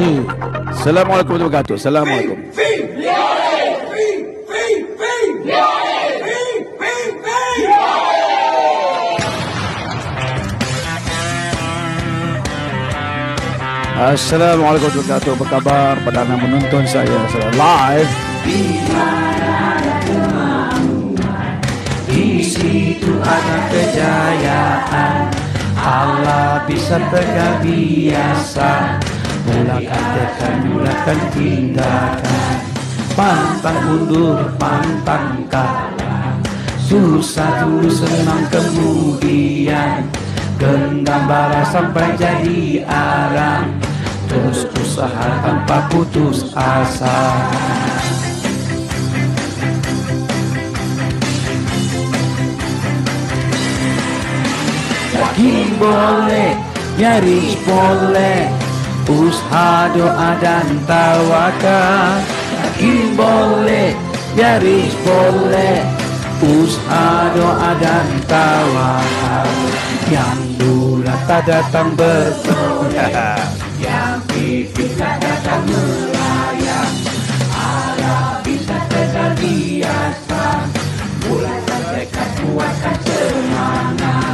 Assalamualaikum warahmatullahi wabarakatuh. Assalamualaikum. Assalamualaikum warahmatullahi wabarakatuh. Apa khabar pada anda menonton saya live? Di situ ada kejayaan, Allah bisa tegak biasa. Mulakan tekan, mulakan tindakan, pantang mundur, pantang kalah. Susah dulu, senang kemudian, genggam bara sampai jadi arang. Terus usaha tanpa putus asa. Yakin boleh, nyaris boleh, usaha doa dan tawakal. Yakin boleh, nyaris boleh, usaha doa dan tawakal. Yang dulu tak datang bertolak, yang pipit tak datang melayang. Allah bisa tegak biasa, mulakan tekad, kuatkan semangat.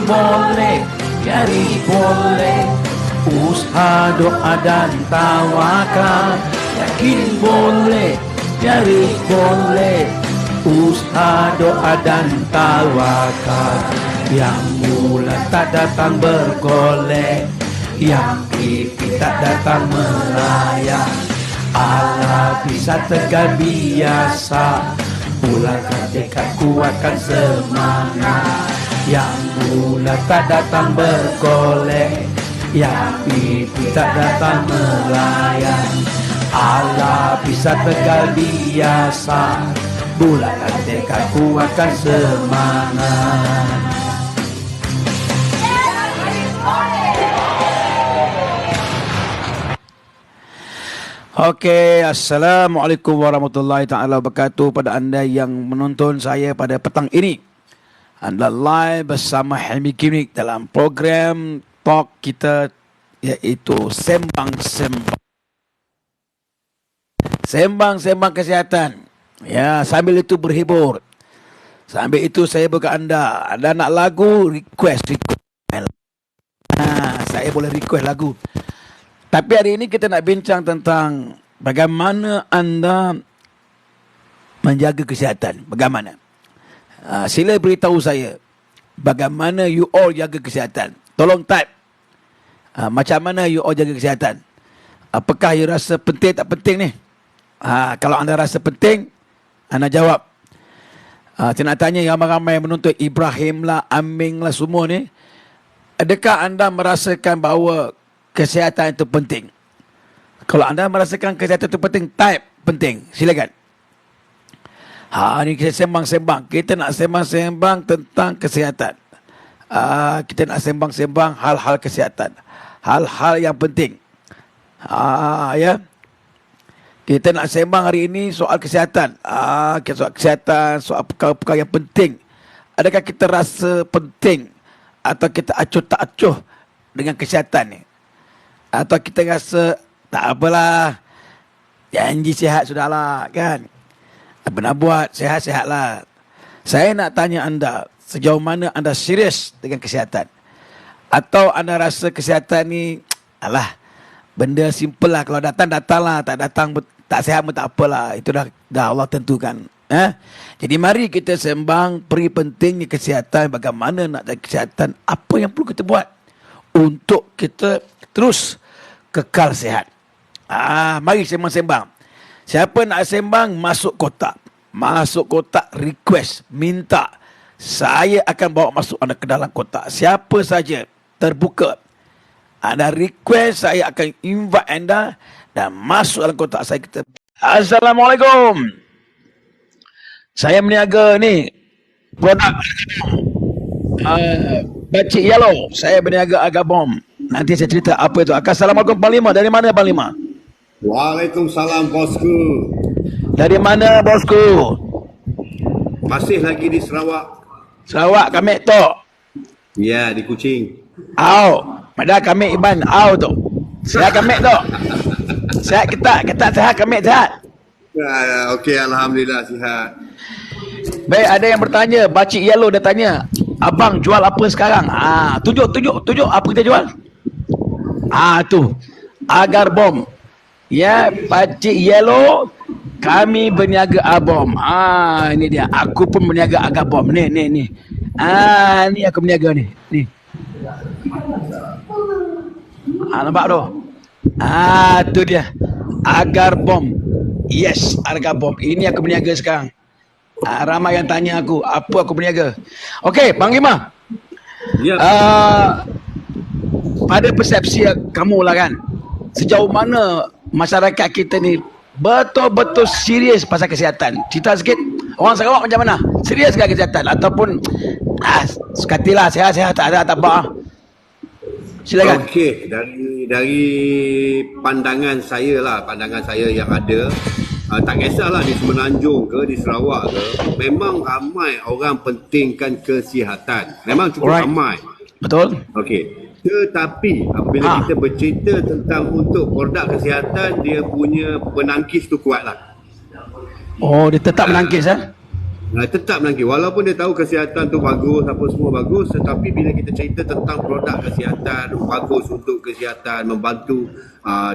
Boleh, jadi boleh, usaha doa dan tawakal. Yakin boleh, jadi boleh, usaha doa dan tawakal. Yang bulan tak datang bergolek, yang pipi tak datang melayang. Allah bisa tegak biasa, mulakan tekad, kuatkan semangat. Yang bulan tak datang bergolek, yang pipi tak datang melayang. Allah bisa tegak biasa, mulakan tekad, kuatkan semangat. Okey, Assalamualaikum warahmatullahi taala wabarakatuh pada anda yang menonton saya pada petang ini. Anda live bersama Helmi Kimik dalam program talk kita, iaitu Sembang-Sembang. Sembang-Sembang Kesihatan. Ya, sambil itu berhibur. Sambil itu saya buka anda. Anda nak lagu, request. Saya boleh request lagu. Tapi hari ini kita nak bincang tentang bagaimana anda menjaga kesihatan. Bagaimana? Sila beritahu saya bagaimana you all jaga kesihatan. Tolong type macam mana you all jaga kesihatan. Apakah you rasa penting tak penting ni? Kalau anda rasa penting, anda jawab. Saya nak tanya yang ramai-ramai menonton, Ibrahim lah, Aming lah, semua ni, adakah anda merasakan bahawa kesihatan itu penting? Kalau anda merasakan kesihatan itu penting, type penting. Silakan. Ni kita sembang-sembang. Kita nak sembang-sembang tentang kesihatan. Kita nak sembang-sembang hal-hal kesihatan. Hal-hal yang penting. Ya. Kita nak sembang hari ini soal kesihatan. Soal kesihatan, soal perkara-perkara yang penting. Adakah kita rasa penting atau kita acuh tak acuh dengan kesihatan ni? Atau kita rasa tak apalah, janji sihat sudahlah, kan? Apa nak buat, sihat-sihatlah. Saya nak tanya anda, sejauh mana anda serius dengan kesihatan? Atau anda rasa kesihatan ni, alah, benda simple lah. Kalau datang, datanglah. Tak datang, tak sihat pun tak apalah. Itu dah Allah tentukan. Jadi mari kita sembang peri pentingnya kesihatan. Bagaimana nak jaga kesihatan. Apa yang perlu kita buat untuk kita terus kekal sihat. Mari sembang-sembang. Siapa nak sembang, masuk kotak. Masuk kotak, request, minta. Saya akan bawa masuk anda ke dalam kotak. Siapa saja, terbuka. Anda request, saya akan invite anda dan masuk dalam kotak saya. Kita. Assalamualaikum. Saya meniaga ni produk Bacik Yellow. Saya berniaga Agabom. Nanti saya cerita apa itu. Assalamualaikum Panglima. Dari mana Panglima? Waalaikumsalam bosku. Dari mana bosku? Masih lagi di Sarawak. Sarawak kami tu. Ya, di Kuching. Au. Padahal kami Iban au tu. Sehat kami tu. Sehat kita sehat kami sehat. Okey, alhamdulillah sihat. Baik, ada yang bertanya, Pakcik Yellow dia tanya, abang jual apa sekarang? Tunjuk apa kita jual? Tu. Agar bom. Ya, Pakcik Yellow, kami berniaga abom. Ini dia. Aku pun berniaga agar bom. Ni. Ni aku berniaga ni. Ni. Nampak tu? Tu dia. Agar bom. Yes, agar bom. Ini aku berniaga sekarang. Ramai yang tanya aku, apa aku berniaga. Okey, Panglima. Ya. Pada persepsi kamu lah kan, sejauh mana masyarakat kita ni betul-betul serius pasal kesihatan? Cerita sikit, orang Sarawak macam mana? Serius ke kesihatan? Ataupun sekatilah sehat-sehat, tak ada apa. Silakan. Okey, dari pandangan saya yang ada, tak kisahlah di Semenanjung ke di Sarawak ke, memang ramai orang pentingkan kesihatan. Memang cukup ramai. Betul? Okey. Tetapi apabila kita bercerita tentang untuk produk kesihatan, dia punya penangkis tu kuatlah. Oh, dia tetap menangkis Tetap menangkis. Walaupun dia tahu kesihatan tu bagus, apa semua bagus, tetapi bila kita cerita tentang produk kesihatan, bagus untuk kesihatan, membantu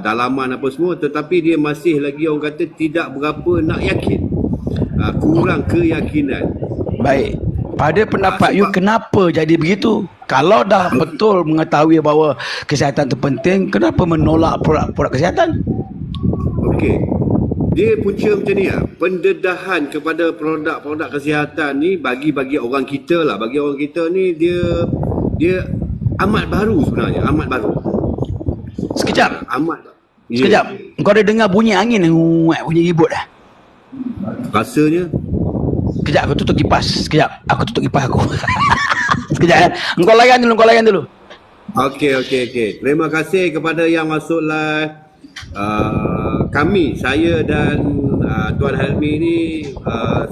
dalaman apa semua, tetapi dia masih lagi orang kata tidak berapa nak yakin. Kurang keyakinan. Baik. Pada pendapat you, kenapa jadi begitu? Kalau dah betul mengetahui bahawa kesihatan itu penting, kenapa menolak produk kesihatan? Okey. Dia punca macam ni pendedahan kepada produk-produk kesihatan ni bagi orang kita lah. Bagi orang kita ni dia amat baru sebenarnya, amat baru. Sekejap. Sekejap. Kau ada dengar bunyi angin, bunyi ribut dah. Rasanya. Sekejap, aku tutup kipas. Sekejap, aku tutup kipas aku. Sekejap Engkau layan dulu. Okey. Terima kasih kepada yang masuk live. Saya dan Tuan Helmi ni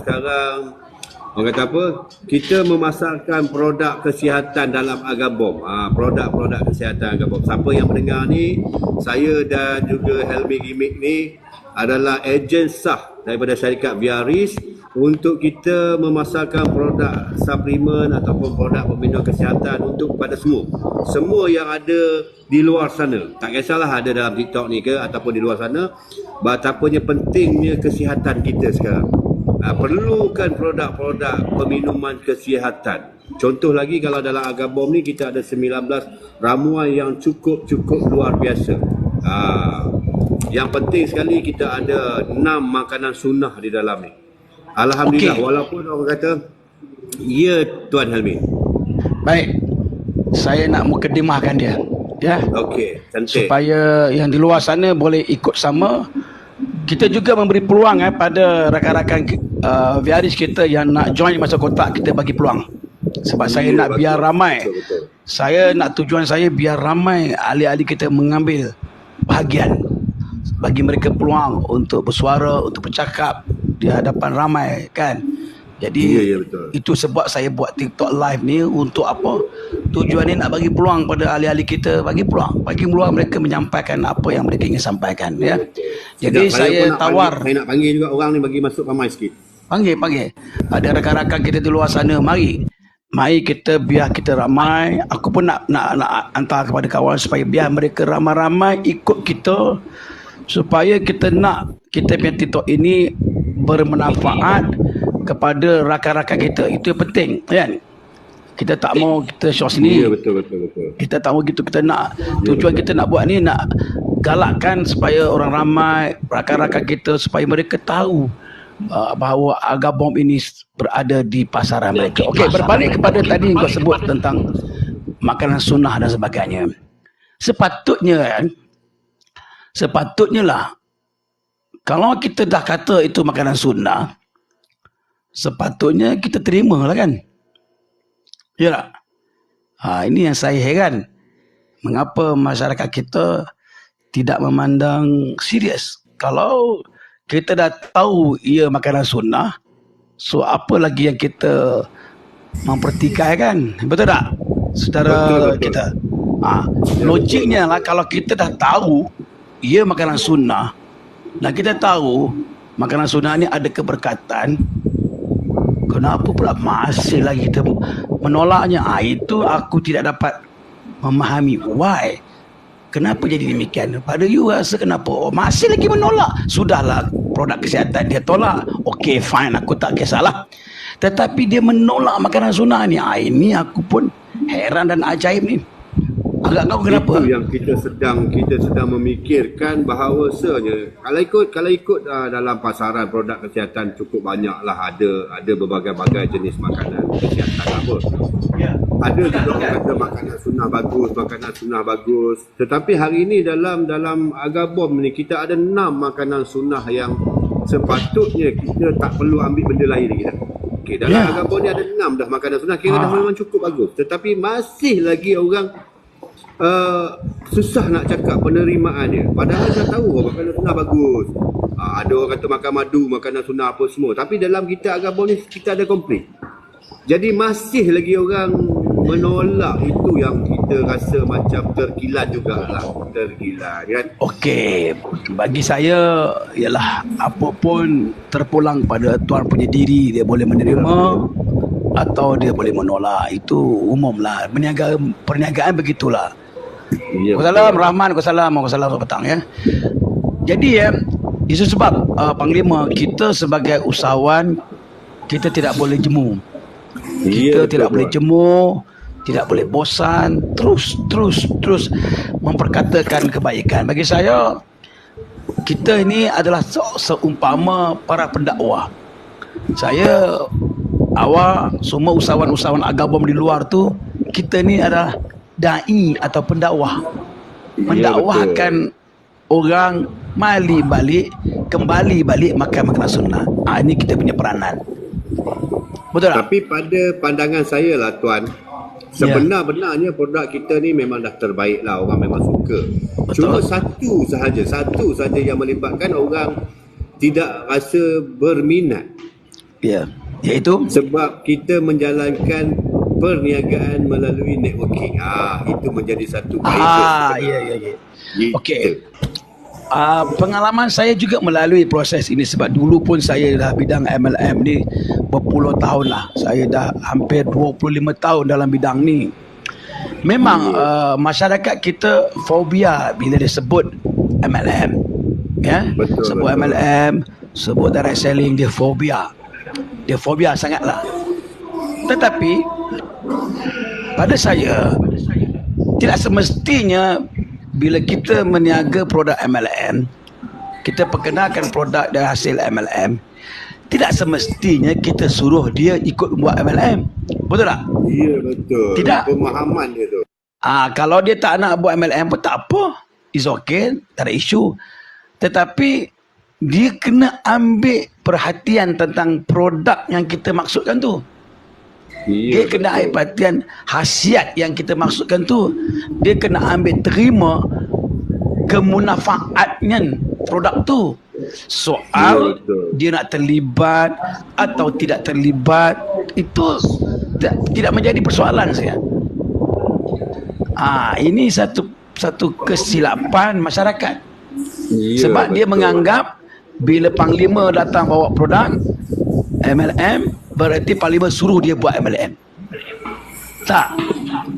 sekarang orang kata apa? Kita memasarkan produk kesihatan dalam Agabom. Produk-produk kesihatan Agabom. Siapa yang mendengar ni, saya dan juga Helmi Gimmick ni adalah ejen sah daripada syarikat Biaris untuk kita memasarkan produk suplemen ataupun produk pembina kesihatan untuk kepada semua yang ada di luar sana. Tak kisahlah ada dalam TikTok ni ke ataupun di luar sana, betapanya pentingnya kesihatan kita sekarang. Perlukan produk-produk peminuman kesihatan. Contoh lagi, kalau dalam Agabom ni kita ada 19 ramuan yang cukup luar biasa. Yang penting sekali kita ada 6 makanan sunnah di dalam ni. Alhamdulillah, walaupun orang kata ya Tuan Helmi. Baik, saya nak mukadimahkan dia, ya. Okey, cantik. Supaya yang di luar sana boleh ikut sama. Kita juga memberi peluang pada rakan-rakan Viaris kita yang nak join masa kotak, kita bagi peluang. Sebab saya nak biar ramai. Saya nak tujuan saya biar ramai ahli-ahli kita mengambil bahagian. Bagi mereka peluang untuk bersuara, untuk bercakap di hadapan ramai, kan. Jadi betul. Itu sebab saya buat TikTok live ni. Untuk apa? Tujuan ni nak bagi peluang pada ahli-ahli kita. Bagi peluang mereka menyampaikan apa yang mereka ingin sampaikan, ya. Jadi saya tawar, saya nak panggil juga orang ni bagi masuk ramai sikit. Panggil. Ada rakan-rakan kita di luar sana, mari kita biar kita ramai. Aku pun nak hantar kepada kawan supaya biar mereka ramai-ramai ikut kita, supaya kita punya TikTok ini bermanfaat kepada rakan-rakan kita. Itu yang penting, kan. Kita tak mau kita show sini. Ya, betul. Kita tak mau gitu. Kita nak tujuan kita nak buat ni, nak galakkan supaya orang ramai, rakan-rakan kita, supaya mereka tahu bahawa Agabom ini berada di pasaran mereka. Okey, berbalik kepada tadi yang kau sebut tentang makanan sunnah dan sebagainya. Sepatutnya lah, kalau kita dah kata itu makanan sunnah, sepatutnya kita terima lah, kan. Ya tak? Ini yang saya heran. mengapa masyarakat kita tidak memandang serius? Kalau kita dah tahu ia makanan sunnah, so apa lagi yang kita mempertikaikan? Betul tak? Saudara Betul. kita. Logiknya lah, kalau kita dah tahu ia makanan sunnah dan kita tahu makanan sunnah ni ada keberkatan, kenapa pula masih lagi kita menolaknya? Itu aku tidak dapat memahami. Why? Kenapa jadi demikian? Pada you rasa kenapa? Masih lagi menolak. Sudahlah, produk kesihatan dia tolak. Okay, fine, aku tak kisahlah. Tetapi dia menolak makanan sunnah ni. Ini aku pun heran dan ajaib ni. Agak kau kenapa? Itu yang kita sedang memikirkan bahawasanya kalau ikut dalam pasaran produk kesihatan cukup banyaklah, ada berbagai-bagai jenis makanan kesihatan apa. Ada juga orang kata makanan sunnah bagus. Tetapi hari ini dalam Agabom ni kita ada 6 makanan sunnah yang sepatutnya kita tak perlu ambil benda lain lagi dah. Okey, dalam Agabom ni ada 6 dah makanan sunnah, kira dah memang cukup bagus. Tetapi masih lagi orang susah nak cakap penerimaan dia. Padahal dah tahu makanan sunnah bagus. Ada orang kata makan madu, makanan sunnah apa semua. Tapi dalam kita Agabom ni kita ada komplain. Jadi masih lagi orang menolak, itu yang kita rasa macam terkilat jugalah. Terkilat kan. Okey, bagi saya ialah apa pun terpulang pada tuan punya diri, dia boleh menerima atau dia boleh menolak. Itu umumlah. Perniagaan begitulah. Ya, Waalaikumsalam Rahman, Waalaikumsalam petang ya. Jadi itu sebab Panglima, kita sebagai usahawan kita tidak boleh jemu. Kita tidak boleh jemu, tidak boleh bosan, terus memperkatakan kebaikan. Bagi saya, kita ini adalah seumpama para pendakwah. Saya, awak, semua usahawan-usahawan Agabom di luar tu, kita ni adalah da'i atau pendakwah. Mendakwahkan orang kembali balik makan makanan sunnah. Ini kita punya peranan. Betul tak? Tapi pada pandangan saya lah tuan, sebenar-benarnya produk kita ni memang dah terbaik lah, orang memang suka. Betul. Cuma satu sahaja yang melibatkan orang tidak rasa berminat. Ya, iaitu Sebab kita menjalankan perniagaan melalui networking. Itu menjadi satu bahaya. ya. Gitu. Okey. Pengalaman saya juga melalui proses ini, sebab dulu pun saya dah bidang MLM ni berpuluh tahun lah. Saya dah hampir 25 tahun dalam bidang ni. Memang masyarakat kita fobia bila disebut MLM. Ya, Betul, sebut betul. MLM, sebut direct selling, dia fobia. Dia fobia sangatlah. Tetapi pada saya, tidak semestinya bila kita meniaga produk MLM, kita perkenalkan produk dari hasil MLM, tidak semestinya kita suruh dia ikut buat MLM. Betul tak? Ya, betul. Tidak. Pemahaman dia tu. Kalau dia tak nak buat MLM pun tak apa. It's okay, tak ada isu. Tetapi dia kena ambil perhatian tentang produk yang kita maksudkan tu. Dia Ya, kena ambil perhatian khasiat yang kita maksudkan tu. Dia kena ambil terima kemunafaatnya produk tu. Soal dia nak terlibat atau tidak terlibat, itu tidak menjadi persoalan saya. Ini satu kesilapan masyarakat. Ya, Sebab dia menganggap bila Panglima datang bawa produk MLM, berarti Panglima suruh dia buat MLM.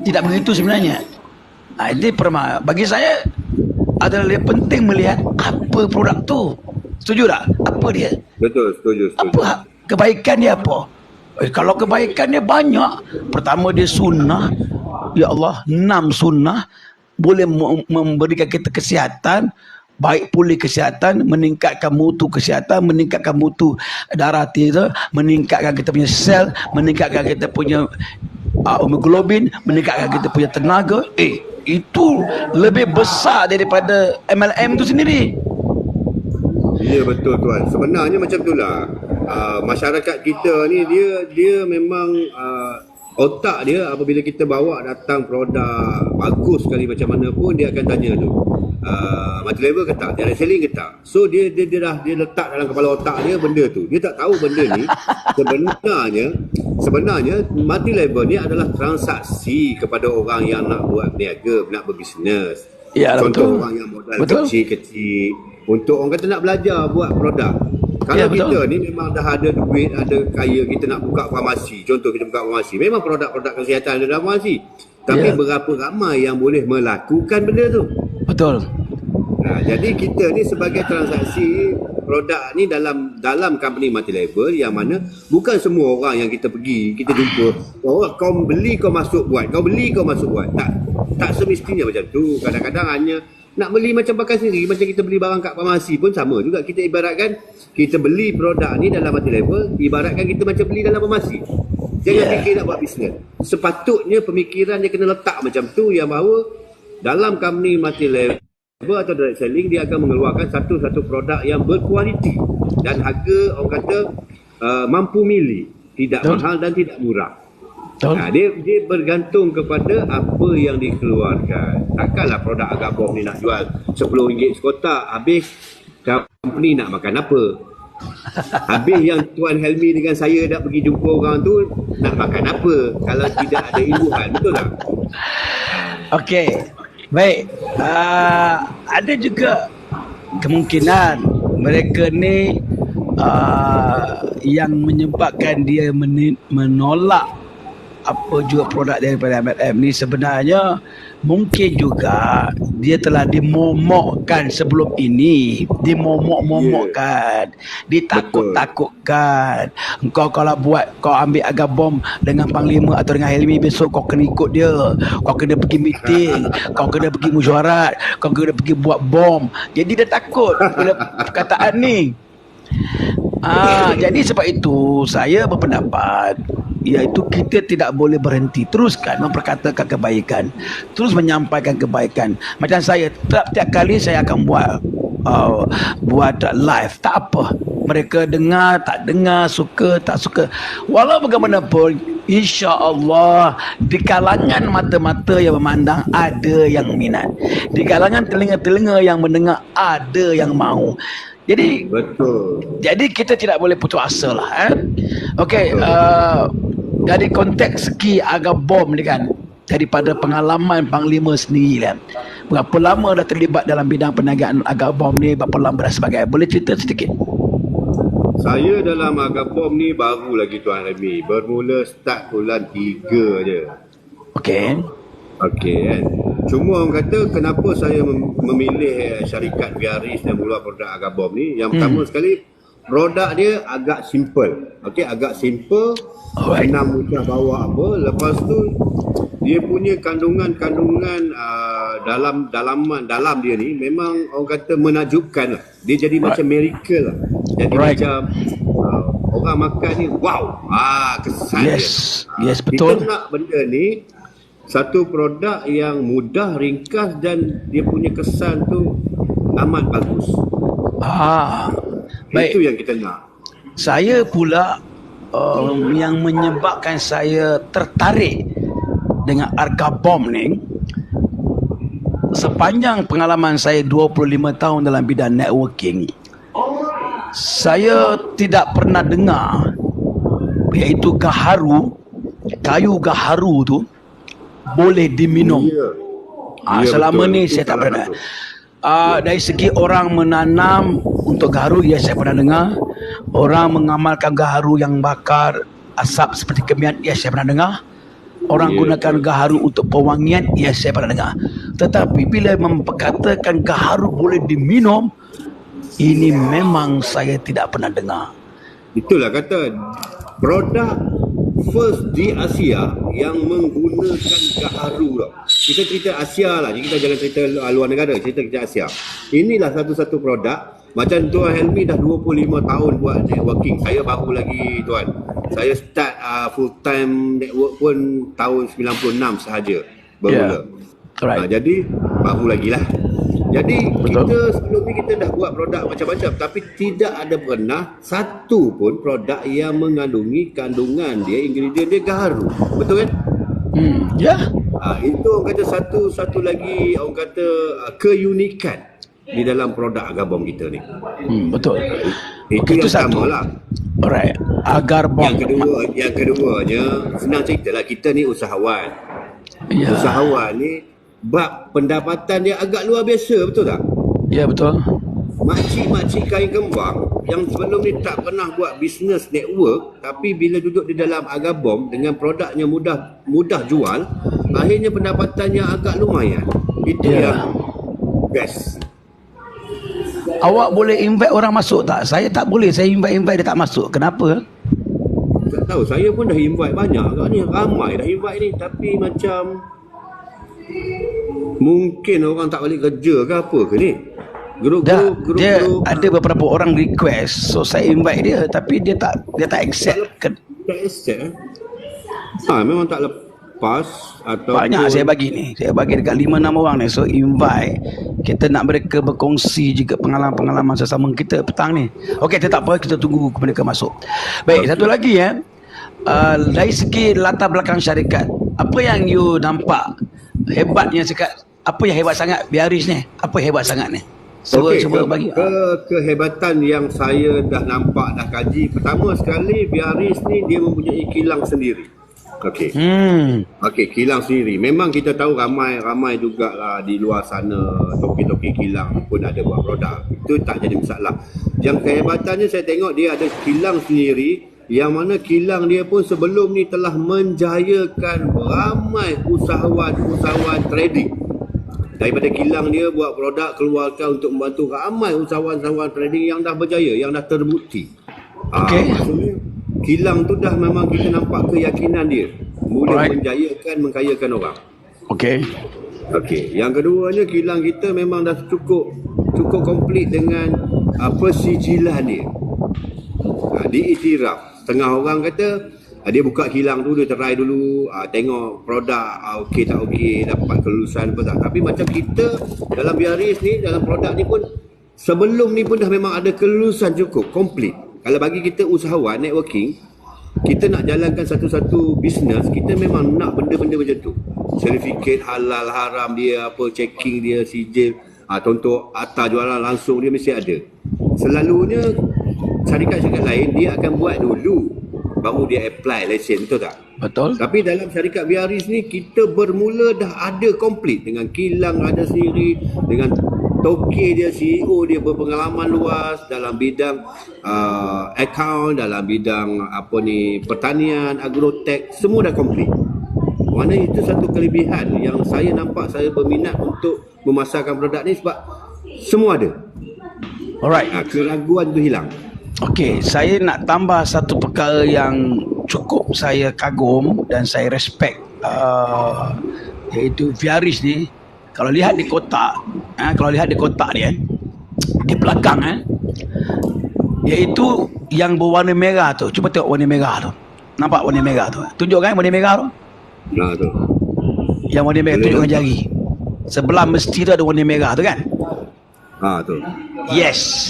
Tidak begitu sebenarnya. Ini bagi saya adalah lebih penting melihat apa produk tu. Setuju tak? Apa dia? Betul, setuju. Apa kebaikan dia apa? Kalau kebaikan dia banyak. Pertama, dia sunnah. Ya Allah, 6 sunnah boleh memberikan kita kesihatan, baik pulih kesihatan, meningkatkan mutu kesihatan, meningkatkan mutu darah kita, meningkatkan kita punya sel, meningkatkan kita punya hemoglobin, meningkatkan kita punya tenaga. Itu lebih besar daripada MLM tu sendiri. Ya, betul tuan. Sebenarnya macam itulah. Masyarakat kita ni dia memang otak dia apabila kita bawa datang produk bagus sekali macam mana pun, dia akan tanya tu, multi-level ke tak, direct selling ke tak. So dia letak dalam kepala otak dia benda tu. Dia tak tahu benda ni sebenarnya multi-level ni adalah transaksi kepada orang yang nak buat niaga, nak berbisnes. Ya, Contoh betul. orang yang modal Betul. kecil-kecil untuk orang kata nak belajar buat produk. Kalau Ya, betul. kita ni memang dah ada duit, ada kaya, kita nak buka farmasi. Contoh kita buka farmasi. Memang produk-produk kesihatan ada dalam farmasi. Tapi Ya. berapa ramai yang boleh melakukan benda tu? Betul. Jadi kita ni sebagai transaksi produk ni dalam company multi-level yang mana bukan semua orang yang kita pergi, kita jumpa, oh kau beli kau masuk buat, kau beli kau masuk buat. Tak semestinya macam tu. Kadang-kadang hanya nak beli macam pakai sendiri, macam kita beli barang kat farmasi pun sama juga. Kita ibaratkan kita beli produk ni dalam multi-level, ibaratkan kita macam beli dalam farmasi. Jangan fikir nak buat bisnes. Sepatutnya pemikiran dia kena letak macam tu, yang bahawa dalam company multi-level atau direct selling, dia akan mengeluarkan satu-satu produk yang berkualiti dan harga orang kata mampu milih, tidak Betul. mahal dan tidak murah. Betul. Dia bergantung kepada apa yang dikeluarkan. Takkanlah produk Agabom ni nak jual RM10 sekotak, habis company nak makan apa? Habis yang Tuan Helmi dengan saya dah pergi jumpa orang tu, nak makan apa kalau tidak ada imbuhan? Betul tak? Okey. Baik. Ada juga kemungkinan mereka ni yang menyebabkan dia menolak apa juga produk daripada MLM ni, sebenarnya mungkin juga dia telah dimomokkan sebelum ini, dimomok-momokkan, ditakut-takutkan. Engkau kalau buat, kau ambil Agabom dengan Panglima atau dengan Helmi, besok kau kena ikut dia, kau kena pergi meeting, kau kena pergi mesyuarat, kau kena pergi buat bom. Jadi dia takut bila perkataan ni. Jadi sebab itu saya berpendapat, iaitu kita tidak boleh berhenti, teruskan memperkatakan kebaikan, terus menyampaikan kebaikan. Macam saya, tiap kali saya akan buat live, tak apa, mereka dengar tak dengar, suka tak suka, walau bagaimanapun, insya-Allah di kalangan mata-mata yang memandang ada yang minat, di kalangan telinga-telinga yang mendengar ada yang mahu. Jadi Betul. Jadi kita tidak boleh putus asa lah. Okey, dari konteks segi Agabom ni kan, daripada pengalaman Panglima sendiri kan, berapa lama dah terlibat dalam bidang perniagaan Agabom ni, berapa lama dah sebagai, boleh cerita sedikit? Saya dalam Agabom ni baru lagi Tuan Remy. Bermula start bulan 3 je. Okey. Okey kan. Cuma orang kata kenapa saya memilih syarikat Viaris dan mengeluar produk Agabom ni. Yang pertama sekali, produk dia agak simple. Okey, agak simple. Alright. Senang mudah bawa apa. Lepas tu dia punya kandungan dalam dia ni memang orang kata menakjubkan lah. Dia jadi macam miracle lah. Jadi macam orang makan ni wow. Kesan dia. Yes, betul. Kita nak benda ni satu produk yang mudah, ringkas dan dia punya kesan tu amat bagus. Baik. Itu yang kita nak. Saya pula yang menyebabkan saya tertarik dengan Agabom ni, sepanjang pengalaman saya 25 tahun dalam bidang networking, saya tidak pernah dengar iaitu kayu gaharu tu boleh diminum. Selama ni saya tak pernah. Dari segi orang menanam untuk gaharu, ya saya pernah dengar. Orang mengamalkan gaharu yang bakar asap seperti kemian, ya saya pernah dengar. Orang gunakan gaharu untuk pewangian, ya saya pernah dengar. Tetapi bila memperkatakan gaharu boleh diminum, ini memang saya tidak pernah dengar. Itulah kata produk first di Asia yang menggunakan gaharu tau. Kita cerita Asia lah, kita jangan cerita luar negara, cerita Asia. Inilah satu-satu produk. Macam Tuan Helmi dah 25 tahun buat networking. Saya baru lagi Tuan. Saya start full time network pun tahun 96 sahaja bermula. Alright. Jadi baru lagi lah. Jadi Betul. kita sebelum ni kita dah buat produk macam-macam, tapi tidak ada pernah satu pun produk yang mengandungi kandungan dia, ingredient dia gaharu. Betul kan? Ya. Itu orang kata satu lagi orang kata keunikan di dalam produk Agabom kita ni. Betul. Itu Okey, itu yang satu. pertama lah. Alright. Agar bom. Yang keduanya, senang cerita lah, kita ni usahawan. Ya. Usahawan ni bab pendapatan dia agak luar biasa, betul tak? Ya, betul. Makcik-makcik kain kembang yang sebelum ni tak pernah buat business network, tapi bila duduk di dalam Agabom dengan produknya mudah jual, akhirnya pendapatannya agak lumayan. Itu yang best. Awak boleh invite orang masuk tak? Saya tak boleh. Saya invite dia tak masuk. Kenapa? Tak tahu, saya pun dah invite banyak kat ni, ramai dah invite ni, tapi macam mungkin orang tak balik kerja ke apa ke ni. Grup Ada beberapa orang request, so saya invite dia, tapi dia tak accept. tak accept. Memang tak lepas atau Banyak saya bagi ni. Saya bagi dekat 5-6 orang ni. So invite. Kita nak mereka berkongsi juga pengalaman-pengalaman sesama kita petang ni. Okey, tak apa, kita tunggu mereka masuk. Baik, satu lagi dari segi latar belakang syarikat, apa yang you nampak hebatnya syarikat? Apa yang hebat sangat Biaris ni? Apa yang hebat sangat ni? Cuba bagi. Kehebatan yang saya dah nampak, dah kaji. Pertama sekali, Biaris ni dia mempunyai kilang sendiri. Okey. Okey, kilang sendiri. Memang kita tahu ramai jugalah di luar sana toki-toki kilang pun ada buat produk. Itu tak jadi masalah. Yang kehebatannya saya tengok dia ada kilang sendiri, yang mana kilang dia pun sebelum ni telah menjayakan ramai usahawan trading. Daripada kilang dia buat produk keluarkan untuk membantu ramai usahawan trading yang dah berjaya, yang dah terbukti. Okey. Maksudnya kilang tu dah memang kita nampak keyakinan dia mula mengkayakan orang. Okey. Yang keduanya, kilang kita memang dah cukup komplit dengan persijilan dia. Diiktiraf. Setengah orang kata dia buka kilang tu, dia try dulu, tengok produk okey tak okey, dapat kelulusan apa tak. Tapi macam kita dalam Biaris ni, dalam produk ni pun sebelum ni pun dah memang ada kelulusan cukup komplit. Kalau bagi kita usahawan networking, kita nak jalankan satu-satu bisnes, kita memang nak benda-benda macam tu. Sertifikat halal haram dia, apa checking dia, sijil, contoh akta jualan langsung dia mesti ada. Selalunya syarikat-syarikat lain dia akan buat dulu baru dia apply lesen, betul tak? Betul. Tapi dalam syarikat Biaris ni kita bermula dah ada komplit, dengan kilang ada sendiri, dengan toke dia, CEO dia berpengalaman luas dalam bidang account, dalam bidang pertanian, agrotech, semua dah komplit. Mana itu satu kelebihan yang saya nampak, saya berminat untuk memasarkan produk ni sebab semua ada. Alright. Keraguan tu hilang. Okey, saya nak tambah satu perkara yang cukup saya kagum dan saya respect, iaitu Biaris ni. Kalau lihat di kotak, dia di belakang, iaitu yang berwarna merah tu. Cuba tengok warna merah tu. Nampak warna merah tu? Tunjuk kan warna merah tu? Tu. Yang warna merah tunjuk dengan jari. Sebelah mesti tu ada warna merah tu kan? Tu. Yes.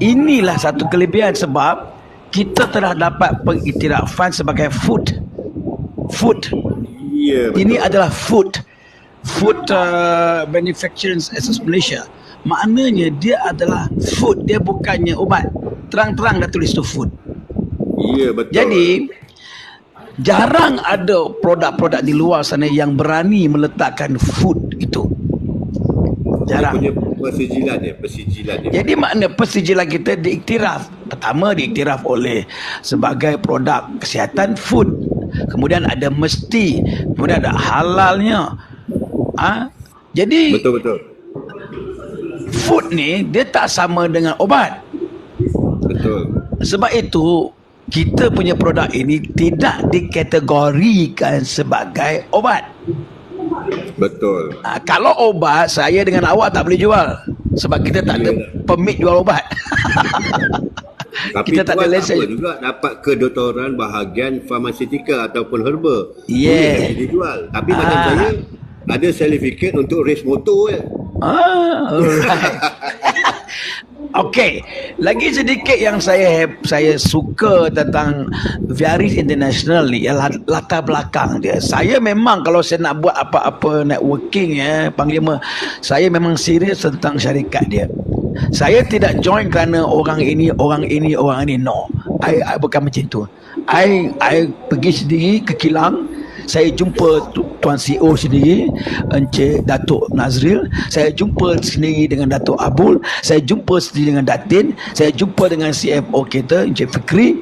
Inilah satu kelebihan sebab kita telah dapat pengiktirafan sebagai food. Ya, betul. Ini adalah food Manufacturing Association Malaysia. Maknanya dia adalah food, dia bukannya ubat. Terang-terang dah tulis tu food. Ya, betul. Jadi jarang ada produk-produk di luar sana yang berani meletakkan food itu. Jarang. Dia punya persijilan dia. Jadi makna persijilan kita diiktiraf. Pertama diiktiraf oleh sebagai produk kesihatan food. Kemudian ada mesti, kemudian ada halalnya. Jadi Betul. food ni dia tak sama dengan obat. Betul. Sebab itu kita punya produk ini tidak dikategorikan sebagai obat. Betul. Kalau obat, saya dengan awak tak boleh jual sebab kita tak ada permit jual obat. Tapi kita tak ada lesen. apa juga dapat kedoktoran bahagian farmaseutika ataupun herba. Yeah. Boleh dijual. Tapi macam saya ada sertifikat untuk race motor je. Alright. Okey, lagi sedikit yang saya suka tentang Viaris International ni ialah latar belakang dia. Saya memang kalau saya nak buat apa-apa networking Panglima, saya memang serius tentang syarikat dia. Saya tidak join kerana orang ini, no. I bukan macam tu. I pergi sendiri ke kilang. Saya jumpa Tuan CEO sendiri, Encik Datuk Nazril. Saya jumpa sendiri dengan Datuk Abul. Saya jumpa sendiri dengan Datin. Saya jumpa dengan CFO kita, Encik Fikri.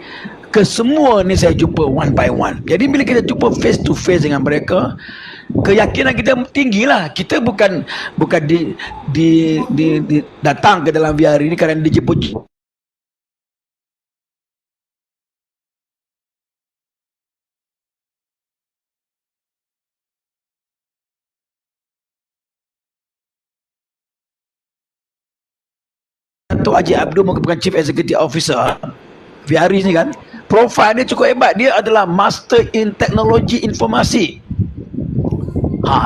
Kesemua ni saya jumpa one by one. Jadi bila kita jumpa face to face dengan mereka, keyakinan kita tinggi lah. Kita bukan datang ke dalam VR ini kerana dijemput Datuk Haji Abdul merupakan Chief Executive Officer Viaris ni kan. Profil dia cukup hebat. Dia adalah Master in Teknologi Informasi.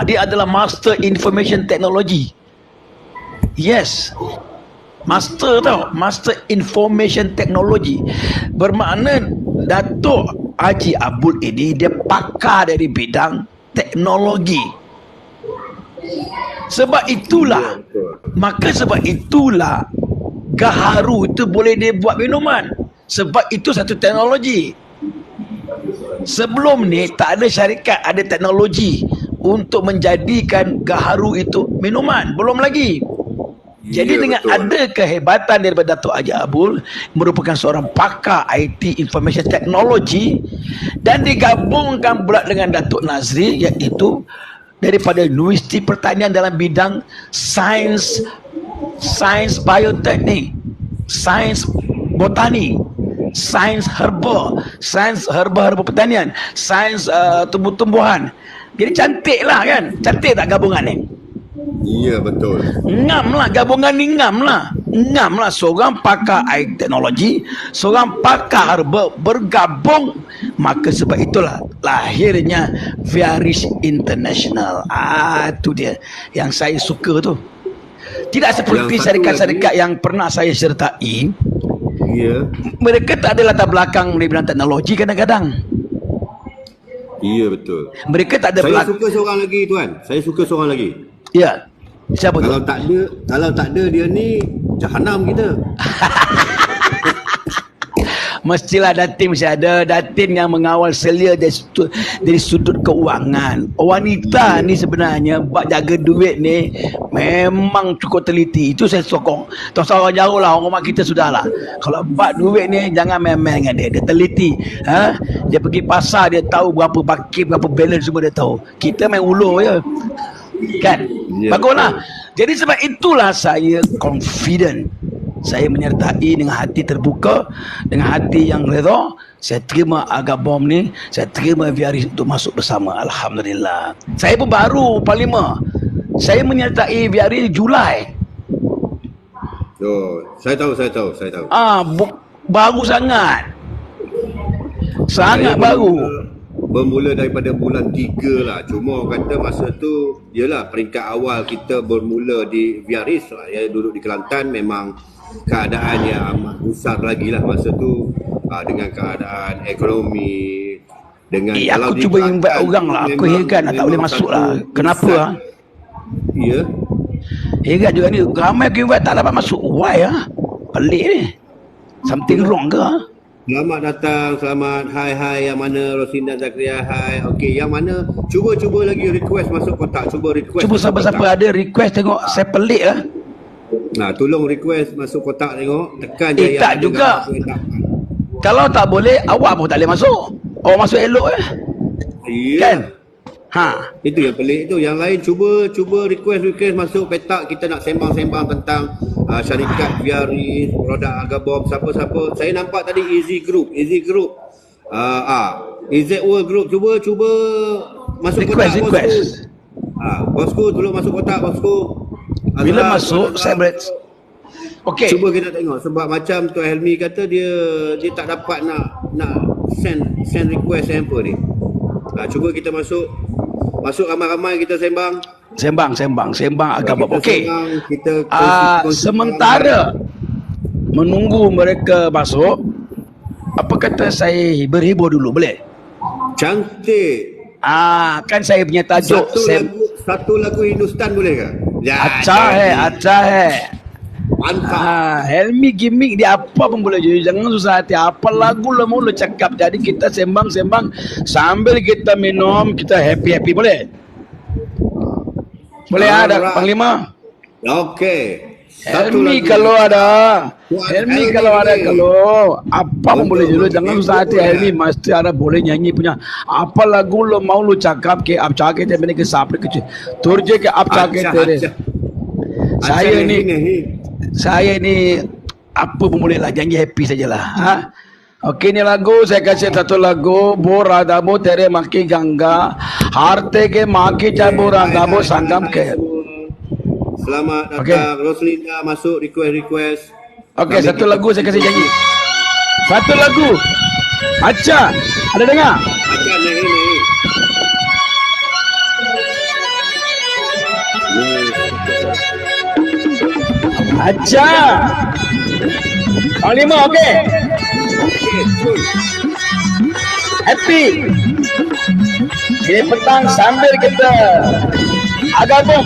Dia adalah Master Information Technology. Yes. Master tau. Master Information Technology. Bermakna Datuk Haji Abdul ini dia pakar dari bidang teknologi. Sebab itulah gaharu itu boleh dia buat minuman. Sebab itu satu teknologi. Sebelum ni tak ada syarikat ada teknologi untuk menjadikan gaharu itu minuman. Belum lagi. Jadi dengan ada kehebatan daripada Datuk Haji Abdul, merupakan seorang pakar IT Information Technology, dan digabungkan pula dengan Datuk Nazri, iaitu daripada Universiti Pertanian dalam bidang sains bioteknik, sains botani, sains herba pertanian, sains tumbuh-tumbuhan. Jadi cantik lah kan? Cantik tak gabungan ni? Ya, betul. Ngam lah gabungan ni, ngam lah. Seorang pakar IT teknologi, seorang pakar herba bergabung. Maka sebab itulah lahirnya Viaris International. Itu dia yang saya suka tu. Tidak seperti syarikat-syarikat yang pernah saya sertai. Ya. Mereka tak ada latar belakang di bidang teknologi kadang-kadang. Ya, betul. Mereka tak ada Saya suka seorang lagi, Tuan. Saya suka seorang lagi. Ya. Siapa tu? Kalau tak ada dia ni, jahanam kita. Mestilah Datin mesti ada. Datin yang mengawal selia dari sudut keuangan. Wanita ni sebenarnya buat jaga duit ni memang cukup teliti. Itu saya sokong. Tak usah orang jauh lah, orang rumah kita sudah lah. Kalau buat duit ni jangan main-main dengan dia. Dia teliti. Dia pergi pasar, dia tahu berapa bakim, berapa balance, semua dia tahu. Kita main ulur je. Kan? Ya, Baguslah. Jadi sebab itulah saya confident. Saya menyertai dengan hati terbuka, dengan hati yang redha. Saya terima Agabom ni, saya terima Viaris untuk masuk bersama. Alhamdulillah. Saya pun baru Parlimen. Saya menyertai Viaris Julai. Oh, saya tahu. Baru sangat. Sangat Saya baru. Bermula daripada bulan 3 lah. Cuma orang kata masa tu, yelah peringkat awal kita bermula di Viaris lah. Ya, duduk di Kelantan memang keadaan yang amat besar lagi lah masa tu, dengan keadaan ekonomi, dengan aku cuba invite orang lah. Aku heran tak boleh masuk lah. Kenapa lah? Ya. Heran juga ni. Ramai aku invite tak dapat masuk. Why lah? Pelik ni. Something wrong ke? Selamat datang, selamat hai yang mana Rosinda Zakaria, hai. Okey, yang mana cuba lagi request masuk kotak, cuba siapa-siapa ada request tengok. Saya pelik lah. Nah, tolong request masuk kotak tengok, tekan je tak juga. Kalau tak boleh, awak pun tak boleh masuk. Awak masuk elok Ya. Kan? Itu yang pelik tu. Yang lain cuba request masuk petak. Kita nak sembang-sembang tentang syarikat Viaris, produk Agabom, siapa-siapa. Saya nampak tadi Easy Group, EZ World Group. Cuba masuk request. kotak, bosku, tolong masuk kotak, bosku. Bila masuk, saya boleh. Okey. Cuba kita tengok, sebab macam Tuan Helmi kata dia tak dapat nak send request apa ni. Cuba kita masuk Masuk ramai-ramai kita sembang. Sembang agak Kita okey. sembang, kita Sementara menunggu mereka masuk, apa kata saya berhibur dulu, boleh? cantik. Kan saya punya tajuk Satu lagu Hindustan boleh ke? Acha hai. Mantap. Helmi gimmick dia apa pun boleh jadi, jangan susah hati. Apa lagu lo mau lo cakap. Jadi kita sembang sambil kita minum, kita happy boleh? Boleh ada Alright. Panglima? Okey. Helmi kalau ada kalau apa pun boleh dulu, jangan susah hati. Helmi mesti ada boleh nyanyi punya. Apa lagu lo mau lo cakap ke आप चाह के थे मैंने के सापड़े कुछ तुरजे के आप चाह के तेरे saya ni apa pun boleh lah, janji happy sajalah. Okey, ni lagu saya kasih satu lagu, Bo Radha Bo Tere Maki Ganga Harte ke Maki Jabo Radha Bo Sangam ke. Selamat datang. Roslinda masuk request. Okey, satu lagu saya kasih janji. Satu lagu. Acha, ada dengar? Acha naik. Acha. Panglima okey. Cool. Happy. Ini petang sambil kita agak bom.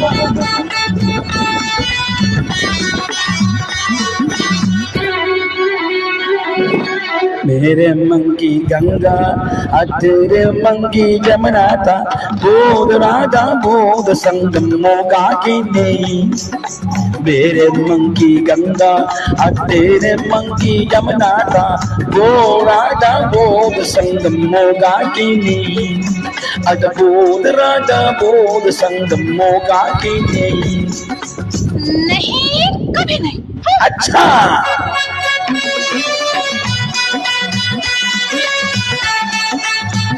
मेरे मंगी गंगा तेरे मंगी जमुना था बोध राधा बोध संगम मोगा की नहीं मेरे मंगी गंगा तेरे मंगी जमुना था बोध राधा बोध संगम मोगा की नहीं बोध राधा बोध संगम मोगा की नहीं, कभी नहीं। अच्छा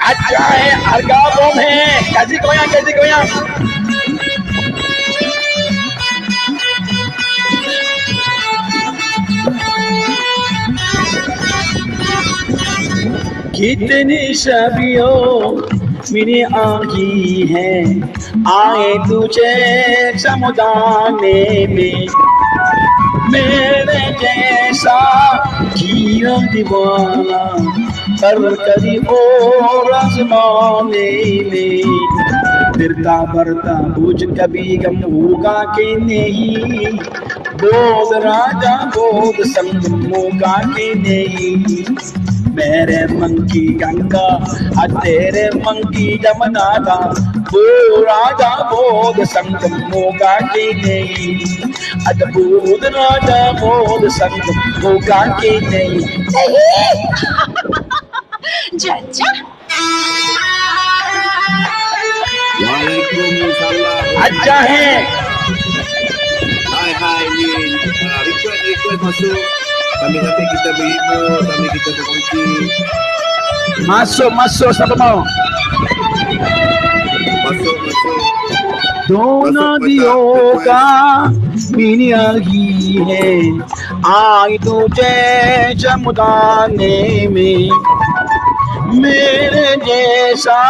अच्छा है, अर्गा बम है। कैसी गोया कितनी शबियों मेरी आँखी है आए तुझे समुदाने में मेरे जैसा किया दीवाना कर करी और आसमाने में फिरता भरता बुझ कभी गम होगा के नहीं बोध राजा बोध संग होगा के नहीं मेरे मंकी गंगा तेरे मंकी जमुना था वो राजा बोध संगम होगा के नहीं बोध राजा बोध संगम होगा के नहीं जज्जा Waalaikumsalam. अच्छा है Hai ni request masuk. Sambil kita berhibur, sambil kita berkongsi. masuk siapa mau Masuk. दोनों दियों का मिनिया ही है आई तुझे चमदाने में मेरे जैसा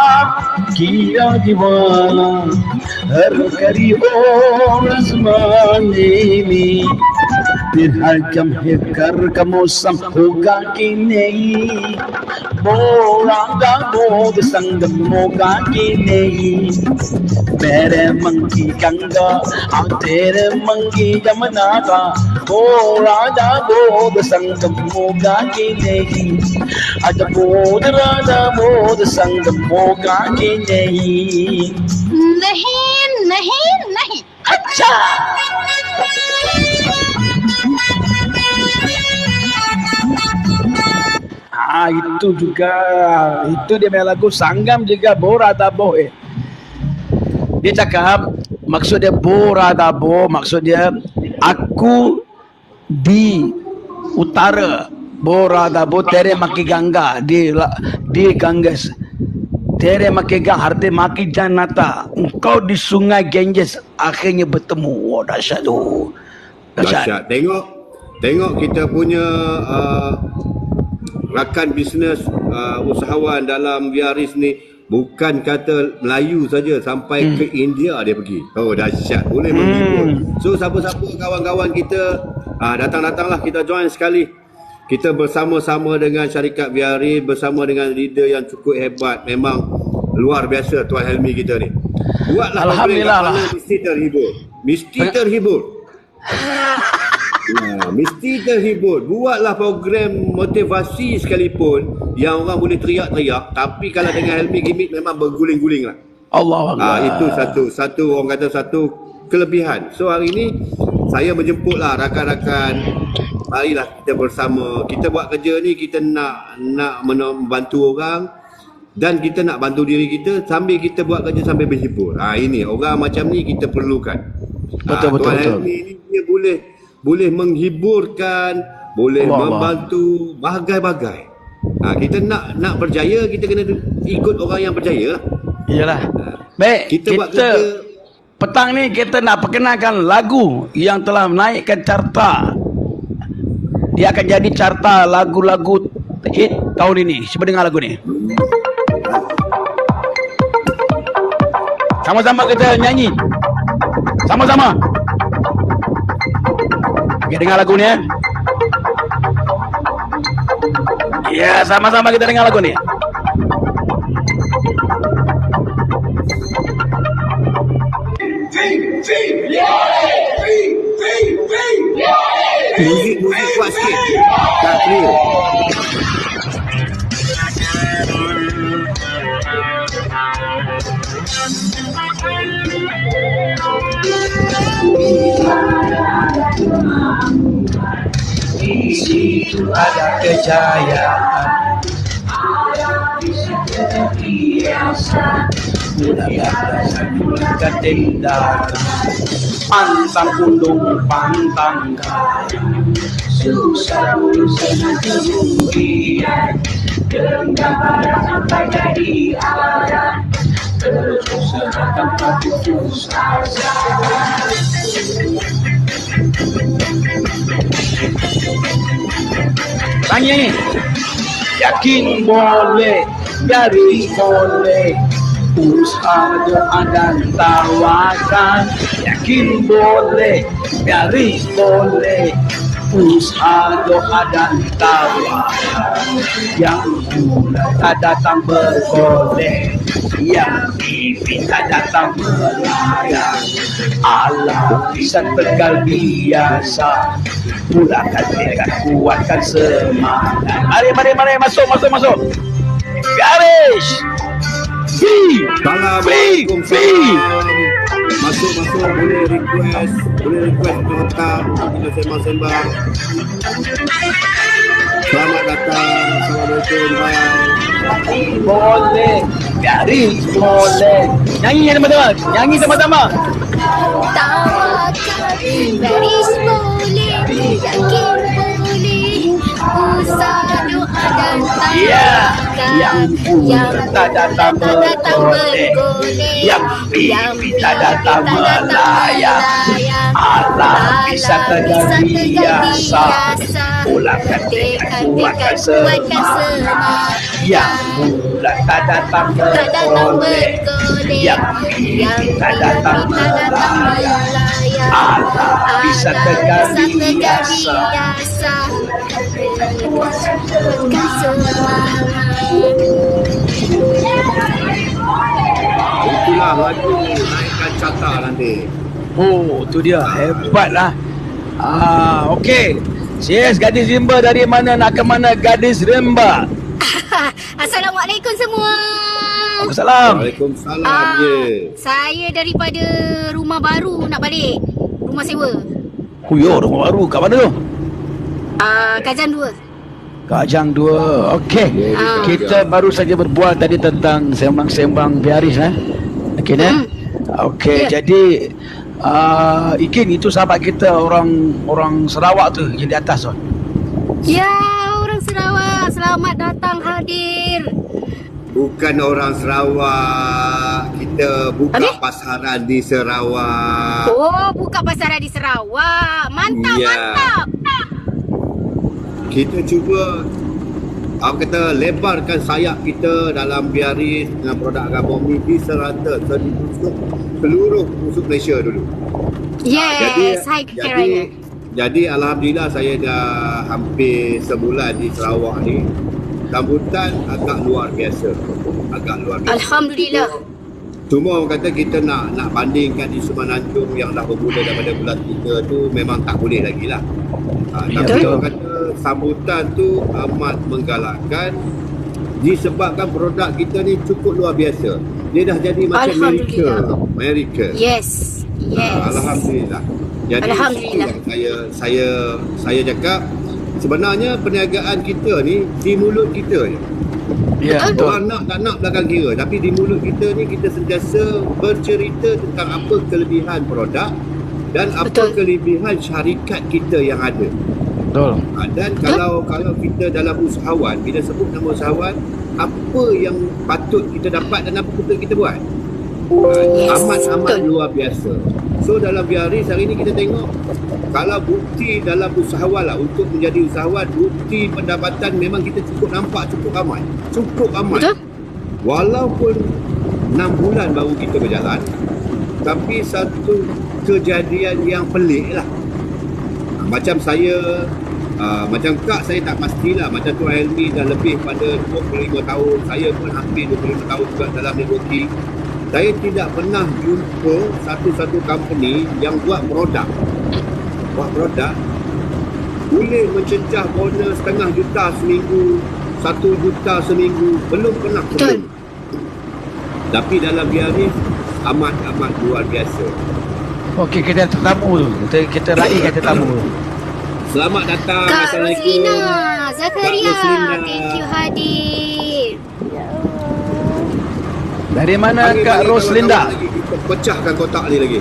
किया दीवाना हर करी और आसमाने में फिर हर लम्हे कर का मौसम होगा कि नहीं बोरागा बोध संगम होगा कि नहीं मेरे मंकी गंगा तेरे मंकी जमुना का बोरागा बोध संगम होगा कि नहीं बोध राजा बोध संगम होगा कि नहीं नहीं। अच्छा itu juga itu dia punya lagu Sanggam juga Borada Boh. Dia cakap maksud dia Borada Boh, maksud dia aku di utara Borada Boh tere maki ganga di Ganges tere maki ganga harte maki janata engkau di sungai Ganges akhirnya bertemu. Oh, dahsyat tu. Dahsyat. Tengok kita punya rakan bisnes usahawan dalam Viaris ni Bukan kata Melayu saja, sampai ke India dia pergi. Oh dahsyat, boleh menghibur. So siapa-siapa kawan-kawan kita, datang-datanglah kita join sekali. Kita bersama-sama dengan syarikat Biari, bersama dengan leader yang cukup hebat. Memang luar biasa Tuan Helmi kita ni. Buatlah Alhamdulillah lah. mesti terhibur. Mesti terhibur. Mesti terhibur. Buatlah program motivasi sekalipun yang orang boleh teriak-teriak, tapi kalau dengan Helmi Gimmick memang berguling-guling lah. Allah Allah. Itu satu orang kata satu kelebihan. So hari ni saya menjemputlah rakan-rakan, marilah kita bersama. Kita buat kerja ni, kita nak membantu orang dan kita nak bantu diri kita sambil kita buat kerja sambil berhibur. Ini orang macam ni kita perlukan. Betul. Tuan Helmi ni dia boleh menghiburkan, boleh membantu bagai-bagai. Kita nak berjaya, kita kena ikut orang yang berjaya lah. Iyalah. Baik, Kita buat kita kerja. petang ni kita nak perkenalkan lagu yang telah menaikkan carta. Dia akan jadi carta lagu-lagu hit tahun ini. Cuba dengar lagu ni. Sama-sama kita nyanyi. Sama-sama. Okey, dengar lagu ni ya. Ya, sama-sama kita dengar lagu ni. Muzik kuat sikit. Tak clear. Di situ ada kejayaan, mula tindakan, pantang gunung, pantang kayu, susah urusan kemudian, kemudian sampai jadi arah, terus tanpa putus asa. Tanya ni, yakin boleh, dari boleh, usaha doa dan tawakan. Yakin boleh, dari boleh, usaha doa dan tawakan. Yang mula tak datang berboleh, yang mimpi tak datang melayang. Allah bisa tegal biasa, mulakan tekad, kuatkan semangat. Mari, masuk. Garis. Assalamualaikum. Masuk boleh request peserta kita sembang-sembang. Selamat datang. Assalamualaikum. Boleh, garis boleh. Nyanyi teman-teman, nyanyi sama-sama. Tawakkal, baris boleh, yakin boleh, usaha doa dan tawakkal. Yang tak datang bergoleh, yang mimpi tak datang melayang. Allah bisa tegar biasa, pulangkan tekad, kuatkan semangat. Yang mula tak datang bergoleh, yang mimpi tak datang melayang. Allah bisa tegar biasa. Kuatkan semangat. Itulah lagu naikkan carta nanti. Oh, tu dia. Hebatlah. Okey. Yes, gadis rimba dari mana nak ke mana gadis rimba? Assalamualaikum semua. Waalaikumsalam. Waalaikumsalam je. Saya daripada rumah baru nak balik. Rumah sewa. Rumah baru. Kat mana tu? Kajang 2. Kajang 2. Okey. Kita baru saja berbual tadi tentang sembang-sembang biaris Okey Okey, jadi Ikin itu sahabat kita orang Sarawak tu yang di atas tu. Ya, orang Sarawak, selamat datang hadir. Bukan orang Sarawak. Kita buka pasaran di Sarawak. Oh, buka pasaran di Sarawak. Mantap, Ya. mantap. Kita cuba apa kata, lebarkan sayap kita dalam Biaris dengan produk Agabom ni di serata seluruh pusat Malaysia dulu. Yes, hai Kerana. Jadi alhamdulillah saya dah hampir sebulan di Sarawak ni. Sambutan agak luar biasa. Alhamdulillah. Cuma orang kata kita nak bandingkan di Semenanjung yang dah bermula daripada bulan 3 tu memang tak boleh lagi lah. Tapi orang kata sambutan tu amat menggalakkan disebabkan produk kita ni cukup luar biasa. Dia dah jadi macam miracle. Yes. Alhamdulillah. Jadi Alhamdulillah. Saya cakap sebenarnya perniagaan kita ni di mulut kita je. Ya, betul. Orang nak tak nak belakang kira, tapi di mulut kita ni kita sentiasa bercerita tentang apa kelebihan produk dan apa kelebihan syarikat kita yang ada. Betul. Dan kalau kita dalam usahawan, bila sebut nama usahawan, apa yang patut kita dapat dan apa patut kita buat? Amat luar biasa. So dalam Biaris hari ni kita tengok, kalau bukti dalam usahawan lah, untuk menjadi usahawan, bukti pendapatan memang kita cukup nampak cukup ramai. Betul? Walaupun 6 bulan baru kita berjalan, tapi satu kejadian yang pelik lah. Macam saya, macam Kak saya tak pastilah, macam Tuan Helmi dah lebih pada 25 tahun, saya pun hampir 25 tahun juga dalam networking. Saya tidak pernah jumpa satu-satu company yang buat produk boleh mencecah bonus setengah juta seminggu, 1 juta seminggu, belum pernah sebelum. Tapi dalam Biaris amat luar biasa. Okey, kita tetamu tu. Kita raihkan tetamu tu. Selamat datang. Kak Assalamualaikum. Roslina Zakaria, Kak Roslina. thank you hadir. Dari mana Kak Roslinda? Kita pecahkan kotak ni lagi.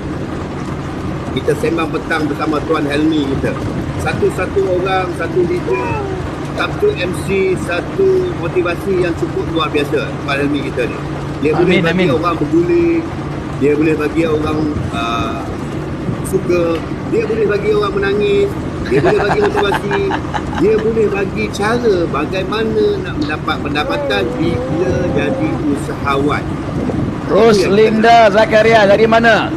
Kita sembang petang bersama Tuan Helmi kita. Satu-satu orang, satu leader, satu MC, satu motivasi yang cukup luar biasa Tuan Helmi kita ni. Dia boleh bagi orang berguling, dia boleh bagi orang suka, dia boleh bagi orang menangis, dia boleh bagi motivasi, dia boleh bagi cara bagaimana nak mendapat pendapatan bila jadi usahawan. Roslinda Zakaria dari mana?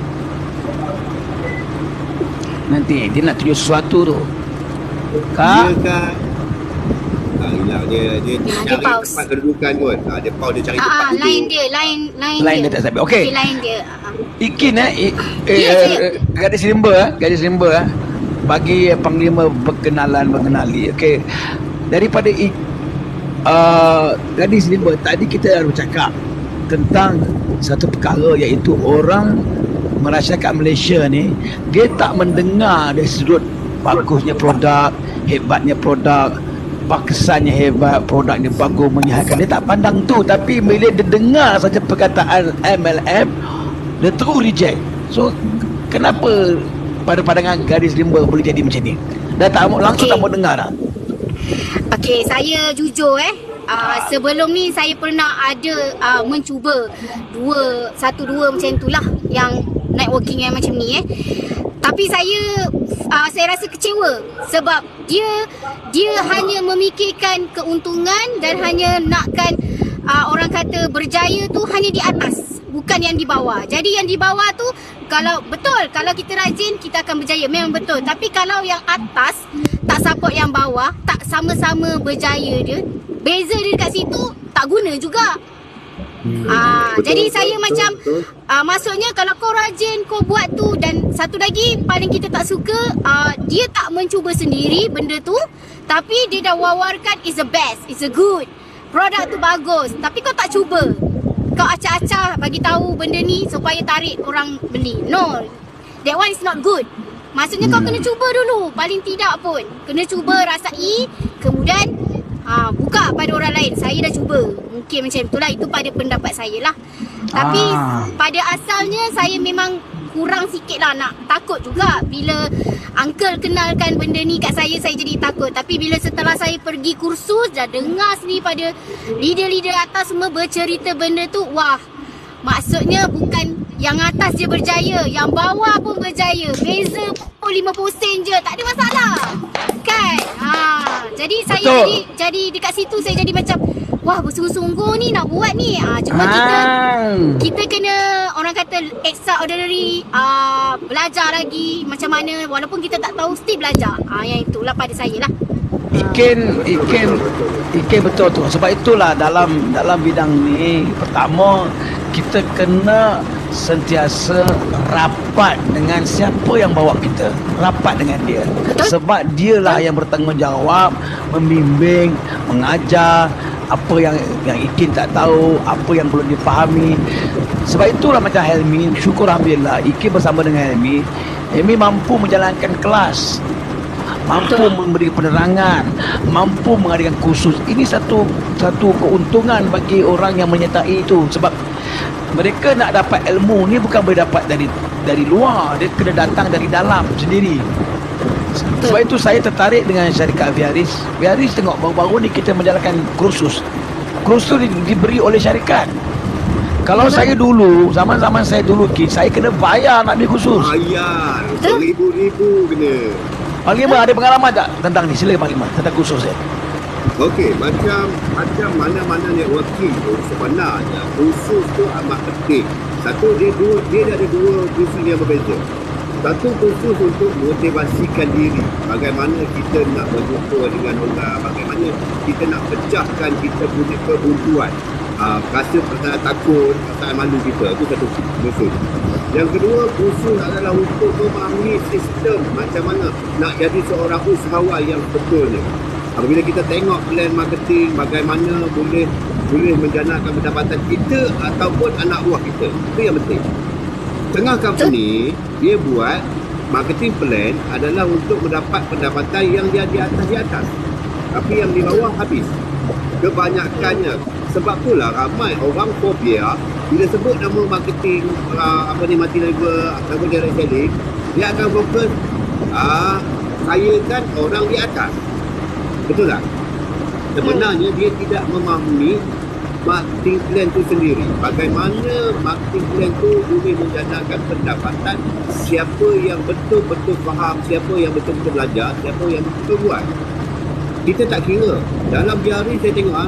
Nanti dia nak tunjuk sesuatu tu. Kak? Dia kan hilang dia cari pause. tempat kedudukan kot. Dia pause, dia cari tempat duduk. Lain dia tak sampai. Okey. Lain dia. Ikin Ya. gadis rimba bagi panglima mengenali. Okey. Daripada gadis rimba tadi kita dah bercakap tentang satu perkara, iaitu orang merasakan Malaysia ni dia tak mendengar dari sudut bagusnya produk, hebatnya produk, kesannya hebat, produknya bagus, menyihatkan. Dia tak pandang tu, tapi bila dia dengar saja perkataan MLM, dia terus reject. So kenapa pada pandangan gadis rimba boleh jadi macam ni? Dah tak langsung tak mau dengar dah. Okey, saya jujur sebelum ni saya pernah ada mencuba dua macam itulah, yang networking yang macam ni Tapi saya rasa kecewa sebab dia hanya memikirkan keuntungan dan hanya nakkan orang kata berjaya tu hanya di atas, bukan yang di bawah. Jadi yang di bawah tu kalau kita rajin kita akan berjaya, memang betul. Tapi kalau yang atas tak support yang bawah, tak sama-sama berjaya dia, beza dia dekat situ tak guna juga. Jadi saya macam maksudnya kalau kau rajin, kau buat tu, dan satu lagi paling kita tak suka, dia tak mencuba sendiri benda tu, tapi dia dah wawarkan is the best, is a good, produk tu bagus, tapi kau tak cuba. Kau acah-acah bagi tahu benda ni supaya tarik orang beli. No, that one is not good. Maksudnya kau kena cuba dulu, paling tidak pun kena cuba, rasai, kemudian buka pada orang lain. Saya dah cuba, mungkin macam itulah, itu pada pendapat saya lah. Tapi pada asalnya saya memang kurang sikit lah, nak takut juga. Bila uncle kenalkan benda ni kat saya jadi takut. Tapi bila setelah saya pergi kursus, dah dengar sendiri pada leader-leader atas semua bercerita benda tu, wah, maksudnya bukan yang atas je berjaya, yang bawah pun berjaya. Beza pun 50 sen je, tak ada masalah kan. Jadi Jadi saya Betul. jadi dekat situ saya jadi macam wah bersungguh-sungguh ni nak buat ni. Cuma kita kena orang kata extraordinary belajar lagi macam mana walaupun kita tak tahu still belajar. Yang itulah pada saya lah. Ikin betul tu. Sebab itulah dalam bidang ni pertama kita kena sentiasa rapat dengan siapa yang bawa kita, rapat dengan dia. Betul. Sebab dialah yang bertanggungjawab membimbing, mengajar apa yang Ikin tak tahu, apa yang perlu dipahami. Sebab itulah macam Helmi, syukur alhamdulillah Ikin bersama dengan Helmi mampu menjalankan kelas, mampu memberi penerangan, mampu mengadakan kursus. Ini satu keuntungan bagi orang yang menyertai itu. Sebab mereka nak dapat ilmu ni bukan boleh dapat dari luar, dia kena datang dari dalam sendiri. Sebab itu saya tertarik dengan syarikat Viaris. Viaris tengok baru-baru ni kita menjalankan kursus. Kursus diberi oleh syarikat. Kalau saya dulu, zaman-zaman saya dulu saya kena bayar nak ambil kursus. Bayar beribu-ribu kena. Panglima ada pengalaman tak tentang ni? Sila Panglima tentang kursus saya. Okey, macam mana-mana networking tu sebenarnya kursus tu amat penting. Satu, dia ada dua kursus yang berbeza. Satu kursus untuk motivasikan diri, bagaimana kita nak berjumpa dengan orang, bagaimana kita nak pecahkan kita punya kebuntuan, rasa perasaan takut, perasaan malu kita. Itu satu kursus. Yang kedua, kursus adalah untuk memahami sistem macam mana nak jadi seorang usahawan yang betulnya. Apabila kita tengok plan marketing, bagaimana boleh menjanakan pendapatan kita ataupun anak buah kita. Itu yang penting. Tengah company, dia buat marketing plan adalah untuk mendapat pendapatan yang dia di atas. Tapi yang di bawah habis. Kebanyakannya. Sebab itulah ramai orang fobia bila sebut nama marketing, multi-level ataupun direct selling, dia akan fokus, saya kan orang di atas. Betul tak? Sebenarnya dia tidak memahami marketing plan tu sendiri. Bagaimana marketing plan tu boleh menjanakan pendapatan, siapa yang betul-betul faham, siapa yang betul-betul belajar, siapa yang betul-betul buat. Kita tak kira. Dalam Viaris saya tengok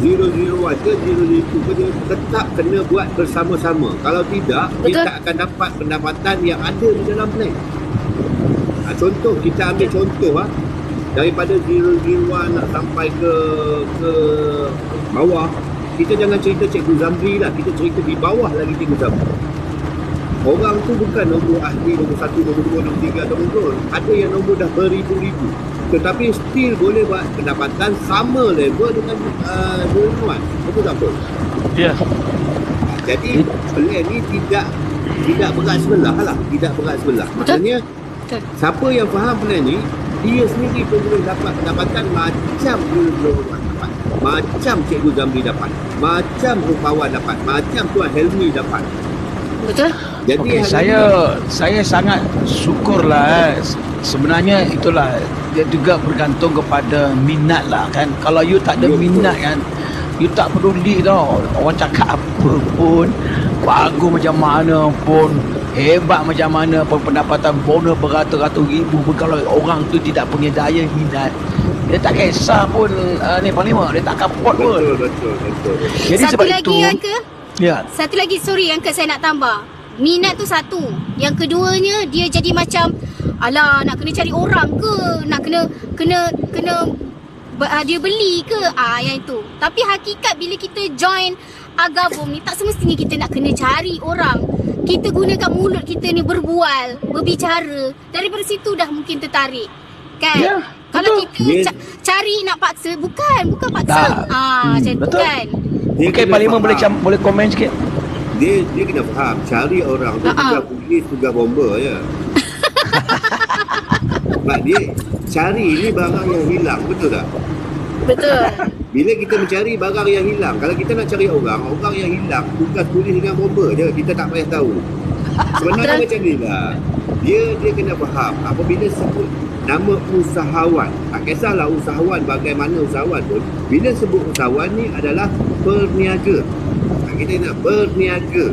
001 ke 002 ke dia tetap kena buat bersama-sama. Kalau tidak, dia tak akan dapat pendapatan yang ada di dalam plan. Contoh, kita ambil contoh daripada 001 nak sampai ke bawah, kita jangan cerita Cikgu Zamri lah, kita cerita di bawah lagi Cikgu Zamri. Orang tu bukan nombor ahli, nombor 1, nombor 2, nombor 3, nombor 4. Ada yang nombor dah beribu-ribu. Tetapi still boleh buat pendapatan sama level dengan 001. Betul tak Paul? Ya. Jadi plan ni tidak berat sebelah lah. Tidak berat sebelah. Maksudnya siapa yang faham plan ni, dia sendiri pun boleh dapat pendapatan macam 001 dapat, macam Cikgu Zamri dapat, macam Rupawan dapat, macam Tuan Helmi dapat. Betul. Jadi saya sangat syukurlah. Sebenarnya itulah, dia juga bergantung kepada minat lah kan. Kalau you tak ada minat kan, you tak peduli tau orang cakap apa pun, bagus macam mana pun, hebat macam mana pun, pendapatan bonus beratus-ratus ribu pun, kalau orang tu tidak punya daya minat, dia tak kisah pun ni Panglima, dia tak kapot pun. Betul. Jadi Satu sebab lagi itu Uncle. ya. Satu lagi, sorry Uncle, saya nak tambah. Minat tu satu. Yang keduanya, dia jadi macam alah, nak kena cari orang ke, nak kena dia beli ke, yang itu. Tapi hakikat bila kita join Agabom ni, tak semestinya kita nak kena cari orang. Kita gunakan mulut kita ni berbual, berbicara. Daripada situ dah mungkin tertarik, kan? Ya, kalau betul. kita cari nak paksa, bukan paksa. Macam tu kan. Mungkin Panglima boleh komen sikit. Dia kena faham, cari orang tu tugas polis, tugas bomba je. Sebab dia cari ni barang yang hilang, betul tak? Betul. Bila kita mencari barang yang hilang, kalau kita nak cari orang yang hilang, tugas polis dengan bomba je, kita tak payah tahu. Sebenarnya macam ni lah. Dia kena faham, apabila sebut nama usahawan, tak kisahlah usahawan bagaimana usahawan pun, bila sebut usahawan ni adalah perniaga. Kita nak berniaga.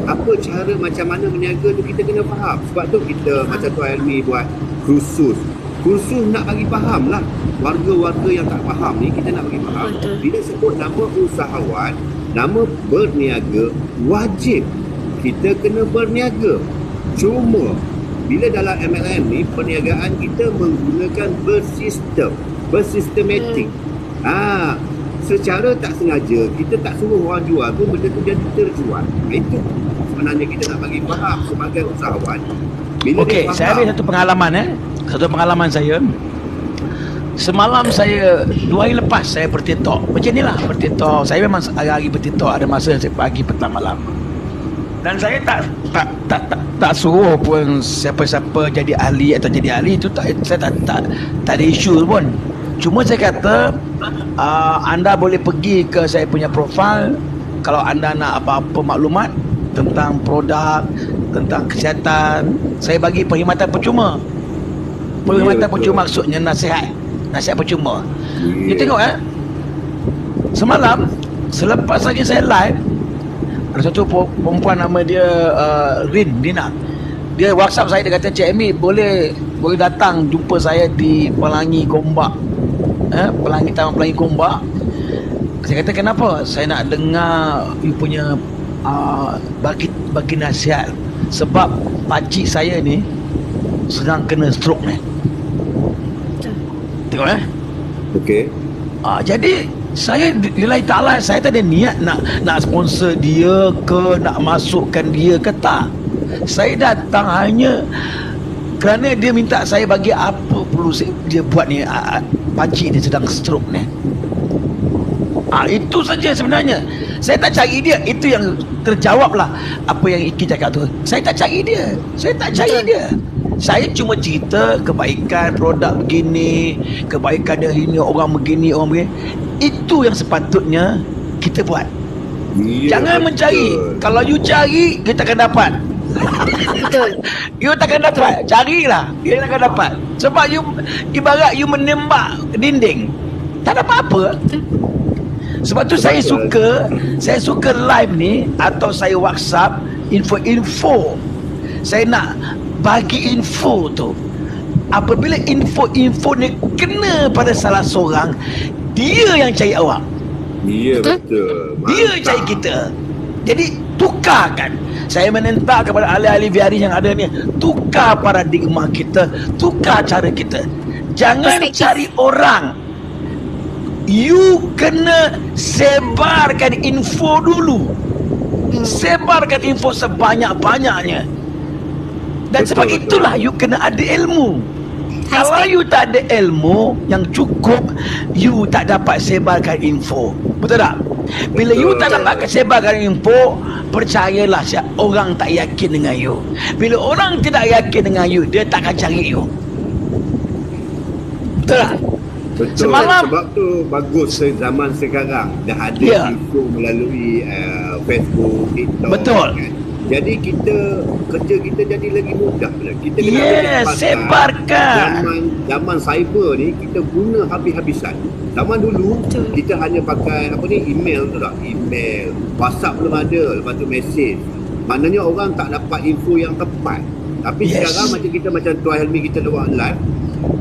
Apa cara macam mana berniaga tu kita kena faham. Sebab tu kita macam Tuan Helmi buat kursus. kursus nak bagi faham lah warga-warga yang tak faham ni, kita nak bagi faham. Betul. Bila sebut nama usahawan, nama berniaga, wajib kita kena berniaga. Cuma bila dalam MLM ni perniagaan kita menggunakan bersistematik. Secara tak sengaja kita tak suruh orang jual pun benda tu jadi terjual. Itu sebenarnya kita nak bagi faham sebagai usahawan. Bila Okey, dia saya faham, ada satu pengalaman saya. Semalam saya 2 hari lepas saya bertitok. Macam inilah bertitok. Saya memang hari-hari bertitok, ada masa saya pagi, petang, malam. Dan saya tak suruh pun siapa-siapa jadi ahli atau jadi ahli itu saya tak ada isu pun. Cuma saya kata anda boleh pergi ke saya punya profil kalau anda nak apa-apa maklumat tentang produk, tentang kesihatan. Saya bagi perkhidmatan percuma. Perkhidmatan percuma maksudnya nasihat percuma. You tengok semalam selepas lagi saya live, ada satu perempuan nama dia Rina. Dia WhatsApp saya, dia kata, Cik Amy boleh datang jumpa saya di Pelangi Gombak. Taman Pelangi Gombak. Saya kata, kenapa? Saya nak dengar you punya bagi nasihat. Sebab pakcik saya ni sedang kena stroke ni. Tengok okey. Jadi saya lillahi ta'ala, saya tak ada niat nak sponsor dia ke, nak masukkan dia ke, tak. Saya datang hanya kerana dia minta saya bagi apa perlu dia buat ni. Pakcik dia sedang stroke ni. Itu saja sebenarnya. Saya tak cari dia. Itu yang terjawab lah apa yang Iki cakap tu. Saya tak cari dia. Saya cuma cerita kebaikan produk begini, kebaikan dari ini, orang begini, orang begini. Itu yang sepatutnya kita buat. Jangan mencari. Kalau you cari, kita akan dapat. Betul. You takkan dapat. Carilah, you takkan dapat. Sebab you ibarat you menembak dinding, tak ada apa-apa. Sebab tu saya suka live ni atau saya WhatsApp info. Saya nak bagi info tu. Apabila info ni kena pada salah seorang, dia yang cari awak. Ya, betul. Dia cari kita. Jadi tukarkan. Saya menentang kepada ahli-ahli VRI yang ada ni, tukar paradigma kita, tukar cara kita. Jangan cari orang. You kena sebarkan info dulu. Sebarkan info sebanyak-banyaknya. Dan sebab itulah you kena ada ilmu. Kalau you tak ada ilmu yang cukup, you tak dapat sebarkan info. Betul tak? Bila you tak dapat sebarkan info, percayalah orang tak yakin dengan you. Bila orang tidak yakin dengan you, dia tak akan cari you. Betul tak? Betul. Semalam, sebab tu bagus zaman sekarang dah ada info melalui Facebook, TikTok. Betul. Kan? Jadi kerja kita jadi lagi mudah. Kita kena sebarkan. Zaman cyber ni kita guna habis-habisan. Zaman dulu kita hanya pakai email tu tak? Email, WhatsApp belum ada, lepas tu mesej. Maknanya orang tak dapat info yang tepat. Tapi sekarang macam Tuan Helmi kita luar live,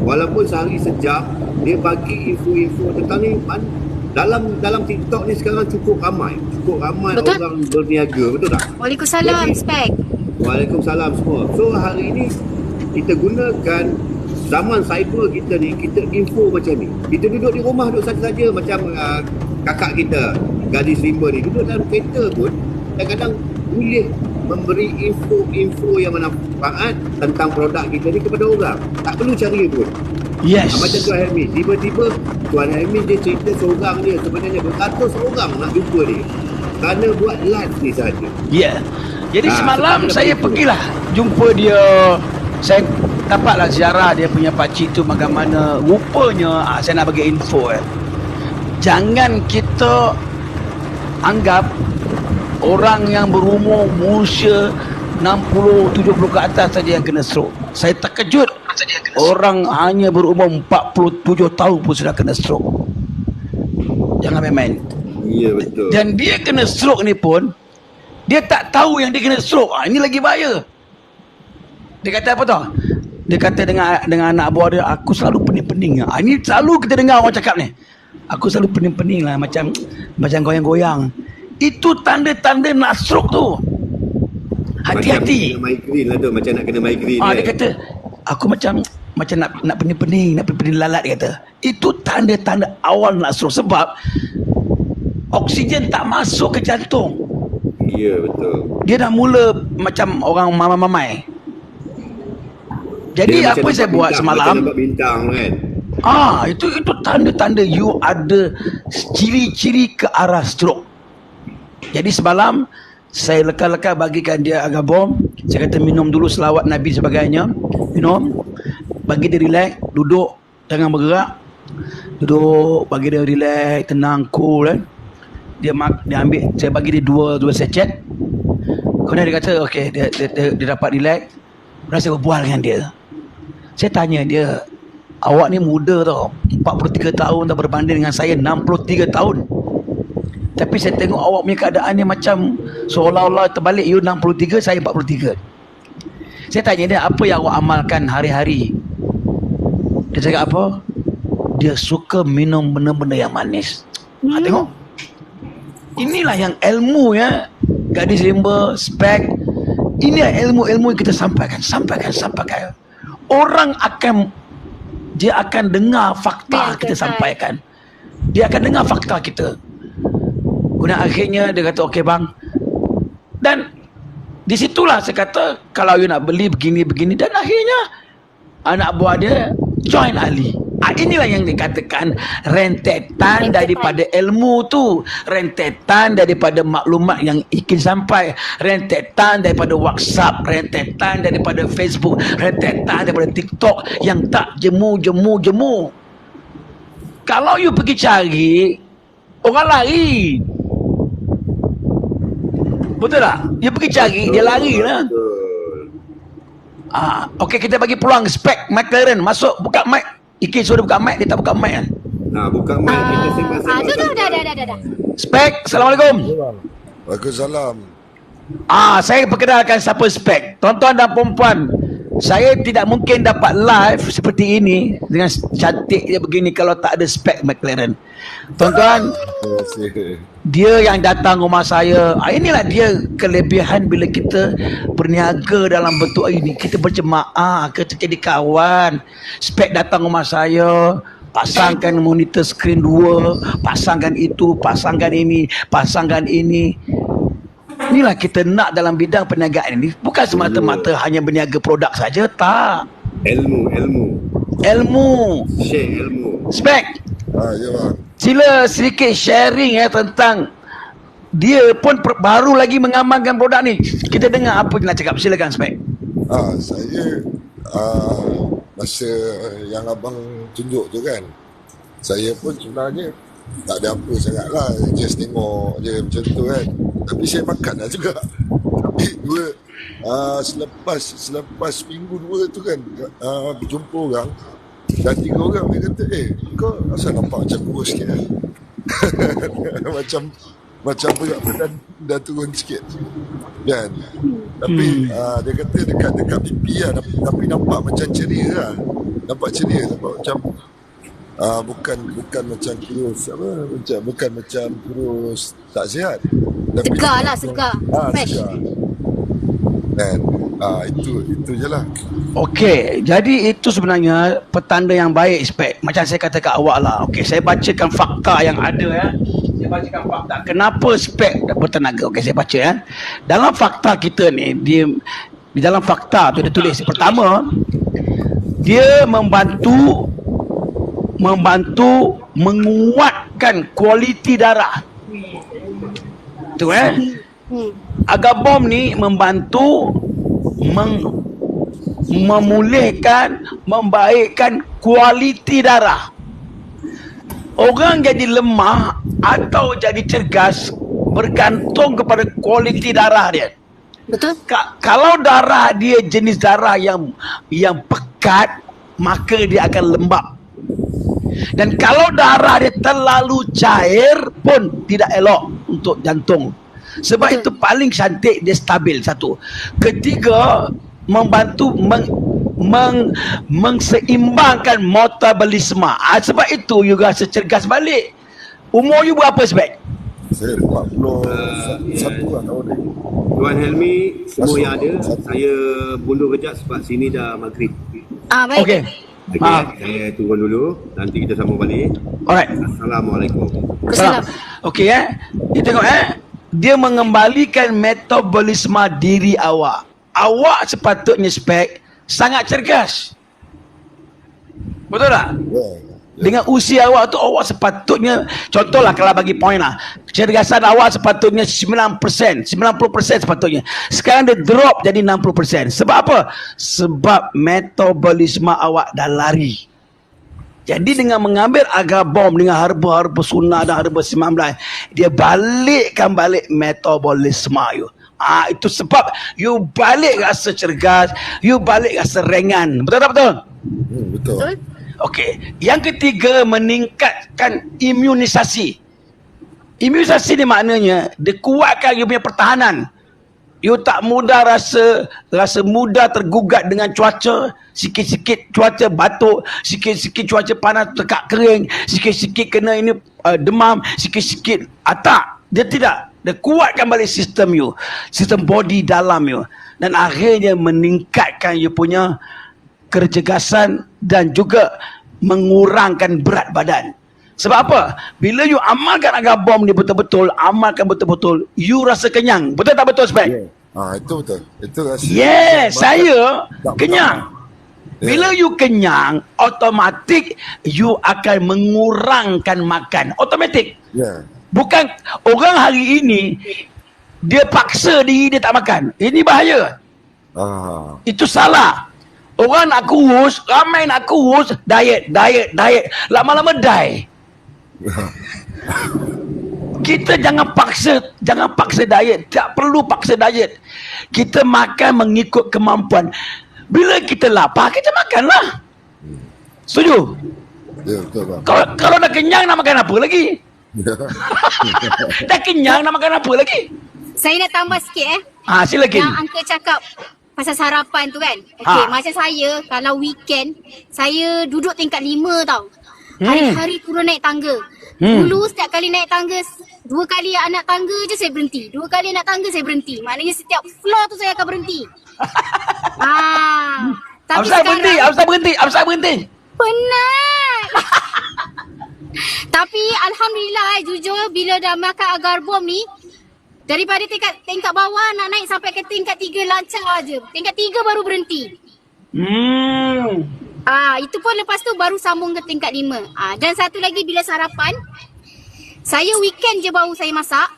walaupun sehari sejam, dia bagi info-info tentang ni. Dalam TikTok ni sekarang cukup ramai betul? Orang berniaga, betul tak? Waalaikumsalam, Spek. Waalaikumsalam semua. So hari ni kita gunakan zaman cyber kita ni, kita info macam ni. Kita duduk di rumah, duduk saja-saja macam kakak kita, gadis rimba ni, duduk dalam kereta pun kadang-kadang boleh memberi info yang bermanfaat tentang produk kita ni kepada orang. Tak perlu cari pun. Yes. Macam Tuan Helmi, tiba-tiba Tuan Helmi dia cerita seorang dia, sebenarnya beratus orang nak jumpa dia kerana buat live ni saja. Ya. Jadi semalam saya pergilah jumpa dia. Saya dapatlah ziarah dia punya pakcik tu bagaimana rupanya. Saya nak bagi info. Jangan kita anggap orang yang berumur usia 60-70 ke atas saja yang kena stroke. Saya terkejut. Orang hanya berumur 47 tahun pun sudah kena stroke. Jangan main-main. Ya, betul. Dan dia kena stroke ni pun, dia tak tahu yang dia kena stroke. Ini lagi bahaya. Dia kata apa tau? Dia kata dengan anak buah dia, aku selalu pening-pening. Ini selalu kita dengar orang cakap ni. Aku selalu pening-pening lah, macam goyang-goyang. Itu tanda-tanda nak stroke tu. Hati-hati. Macam migraine lah tu, macam nak kena migraine. Dia kata, aku macam nak pening-pening, nak pening lalat, dia kata. Itu tanda-tanda awal nak stroke, sebab oksigen tak masuk ke jantung. Ya, betul. Dia dah mula macam orang mamai-mamai. Jadi Dia apa macam saya nampak buat bintang, semalam? macam nampak bintang kan. Itu tanda-tanda you ada ciri-ciri ke arah stroke. Jadi semalam saya lekal-lekal bagikan dia agabom. Saya kata minum dulu selawat Nabi sebagainya. Minum, bagi dia relax, duduk, jangan bergerak. Duduk, bagi dia relax, tenang, cool kan. Dia ambil, saya bagi dia dua sachet. Kemudian dia kata okey, dia dapat relax. Kemudian saya berbual dengan dia. Saya tanya dia, awak ni muda tau, 43 tahun dah, berbanding dengan saya 63 tahun. Tapi saya tengok awak punya keadaan ni macam seolah-olah terbalik. You 63, saya 43. Saya tanya dia, apa yang awak amalkan hari-hari? Dia cakap apa? Dia suka minum benda-benda yang manis. Tengok. Inilah yang ilmu ya. Gadis rimba, spek. Ini ilmu-ilmu yang kita sampaikan. Orang dia akan dengar fakta kita sampaikan. Dia akan dengar fakta kita. Kemudian akhirnya dia kata, okey bang. Dan di situlah saya kata, kalau you nak beli begini-begini. Dan akhirnya anak buah dia join Ali. Inilah yang dikatakan rentetan daripada ilmu tu, rentetan daripada maklumat yang ingin sampai, rentetan daripada WhatsApp, rentetan daripada Facebook, rentetan daripada TikTok yang tak jemu. Kalau you pergi cari, orang lari. Betul tak? Dia pergi cari, dia lari lah. Okey, kita bagi peluang spek McLaren masuk, buka mic. Iki suruh buka mic, dia tak buka mic kan? Buka mic, kita sembang-sembang. Dah. Spek, Assalamualaikum. Waalaikumsalam. Saya perkenalkan siapa Spek. Tuan-tuan dan perempuan, saya tidak mungkin dapat live seperti ini dengan cantik dia begini kalau tak ada Spek McLaren. Tuan-tuan, dia yang datang rumah saya. Inilah dia kelebihan bila kita berniaga dalam bentuk ini. Kita berjemaah, kita jadi kawan. Spek datang rumah saya, pasangkan monitor skrin 2, pasangkan itu, pasangkan ini. Inilah kita nak dalam bidang perniagaan ini. Bukan semata-mata hanya berniaga produk saja, tak. Ilmu. Share ilmu. Spek, Ya bang. sila sedikit sharing tentang dia pun baru lagi mengamalkan produk ni. Kita dengar apa dia nak cakap. Silakan Spek. Saya masa yang abang tunjuk tu kan, saya pun sebenarnya tak ada apa sangat lah, just tengok je macam tu kan. Tapi saya makan lah juga. Tapi selepas minggu 2 tu kan, berjumpa orang, dan 3 orang dia kata, kau asal nampak macam kurus sikit kan? macam berat badan dah turun sikit kan. Tapi dia kata dekat pipi lah, tapi nampak macam ceria lah. Nampak macam bukan macam kurus bukan macam kurus tak sihat, tapi Segar. Fresh. segar. Dan itu je lah. Okey, jadi itu sebenarnya petanda yang baik Spek. Macam saya kata kat awak lah. Okey, saya bacakan fakta yang ada ya. Saya bacakan fakta. Kenapa Spek bertenaga? Okey, saya baca ya. Dalam fakta kita ni, di dalam fakta tu dia tulis, pertama, dia membantu menguatkan kualiti darah. Tu Agabom ni membantu memulihkan, membaikkan kualiti darah. Orang jadi lemah atau jadi cergas bergantung kepada kualiti darah dia. Betul? Kalau darah dia jenis darah yang pekat, maka dia akan lembab. Dan kalau darah dia terlalu cair pun tidak elok untuk jantung. Sebab itu paling cantik dia stabil, satu. Ketiga, membantu mengseimbangkan metabolisme. Sebab itu you rasa cergas balik. Umur you berapa Spek? Saya 41 lah tahun ni. Tuan Helmi, semua yang ada, Masuk. saya mundur kejap sebab sini dah maghrib. Baik. Okey. Okay, Maaf. saya turun dulu, nanti kita sambung balik. Alright. Assalamualaikum. Salam. Okey you tengok dia mengembalikan metabolisme diri awak. Awak sepatutnya Spek sangat cergas. Betul tak? Ya. Dengan usia awak tu, awak sepatutnya, contohlah kalau bagi poin lah, kecergasan awak sepatutnya 9%, 90% sepatutnya. Sekarang dia drop jadi 60%. Sebab apa? Sebab metabolisme awak dah lari. Jadi dengan mengambil agabom dengan herba-herba sunnah dan herba 19, dia balikkan balik metabolisme you. Itu sebab you balik rasa cergas, you balik rasa ringan. Betul tak betul? Betul. Okey, yang ketiga meningkatkan imunisasi. Imunisasi ni maknanya dia kuatkan you punya pertahanan. You tak mudah rasa mudah tergugat dengan cuaca. Sikit-sikit cuaca batuk, sikit-sikit cuaca panas tekak kering, sikit-sikit kena ini demam, sikit-sikit tak. Dia tidak. Dia kuatkan balik sistem you, sistem body dalam you, dan akhirnya meningkatkan you punya kecergasan dan juga mengurangkan berat badan. Sebab apa? Bila you amalkan agabom ni betul-betul, amalkan betul-betul, you rasa kenyang. Betul tak betul Spek? Yeah. Itu betul. Itu rasa. Saya Tak kenyang. Bila you kenyang, automatik you akan mengurangkan makan. Automatik. Ya. Bukan orang hari ini dia paksa diri dia tak makan. Ini bahaya. Itu salah. Orang nak kurus, ramai nak kurus, diet. Lama-lama die. Kita jangan paksa diet. Tak perlu paksa diet. Kita makan mengikut kemampuan. Bila kita lapar, kita makanlah. Setuju? Ya, betul bang. Kalau dah kenyang nak makan apa lagi? Dah kenyang nak makan apa lagi? Saya nak tambah sikit Silakan. Yang Uncle cakap pasal sarapan tu kan. Okey, macam saya kalau weekend saya duduk tingkat 5 tau. Hari-hari turun naik tangga. Dulu setiap kali naik tangga, 2 kali anak tangga je saya berhenti. 2 kali anak tangga saya berhenti. Maknanya setiap floor tu saya akan berhenti. Tapi Apasal berhenti? Penat. Tapi Alhamdulillah jujur bila dah makan agar bom ni, daripada tingkat bawah nak naik sampai ke tingkat 3 lancar aje. Tingkat 3 baru berhenti. Itu pun lepas tu baru sambung ke tingkat 5. Dan satu lagi bila sarapan, saya weekend je baru saya masak.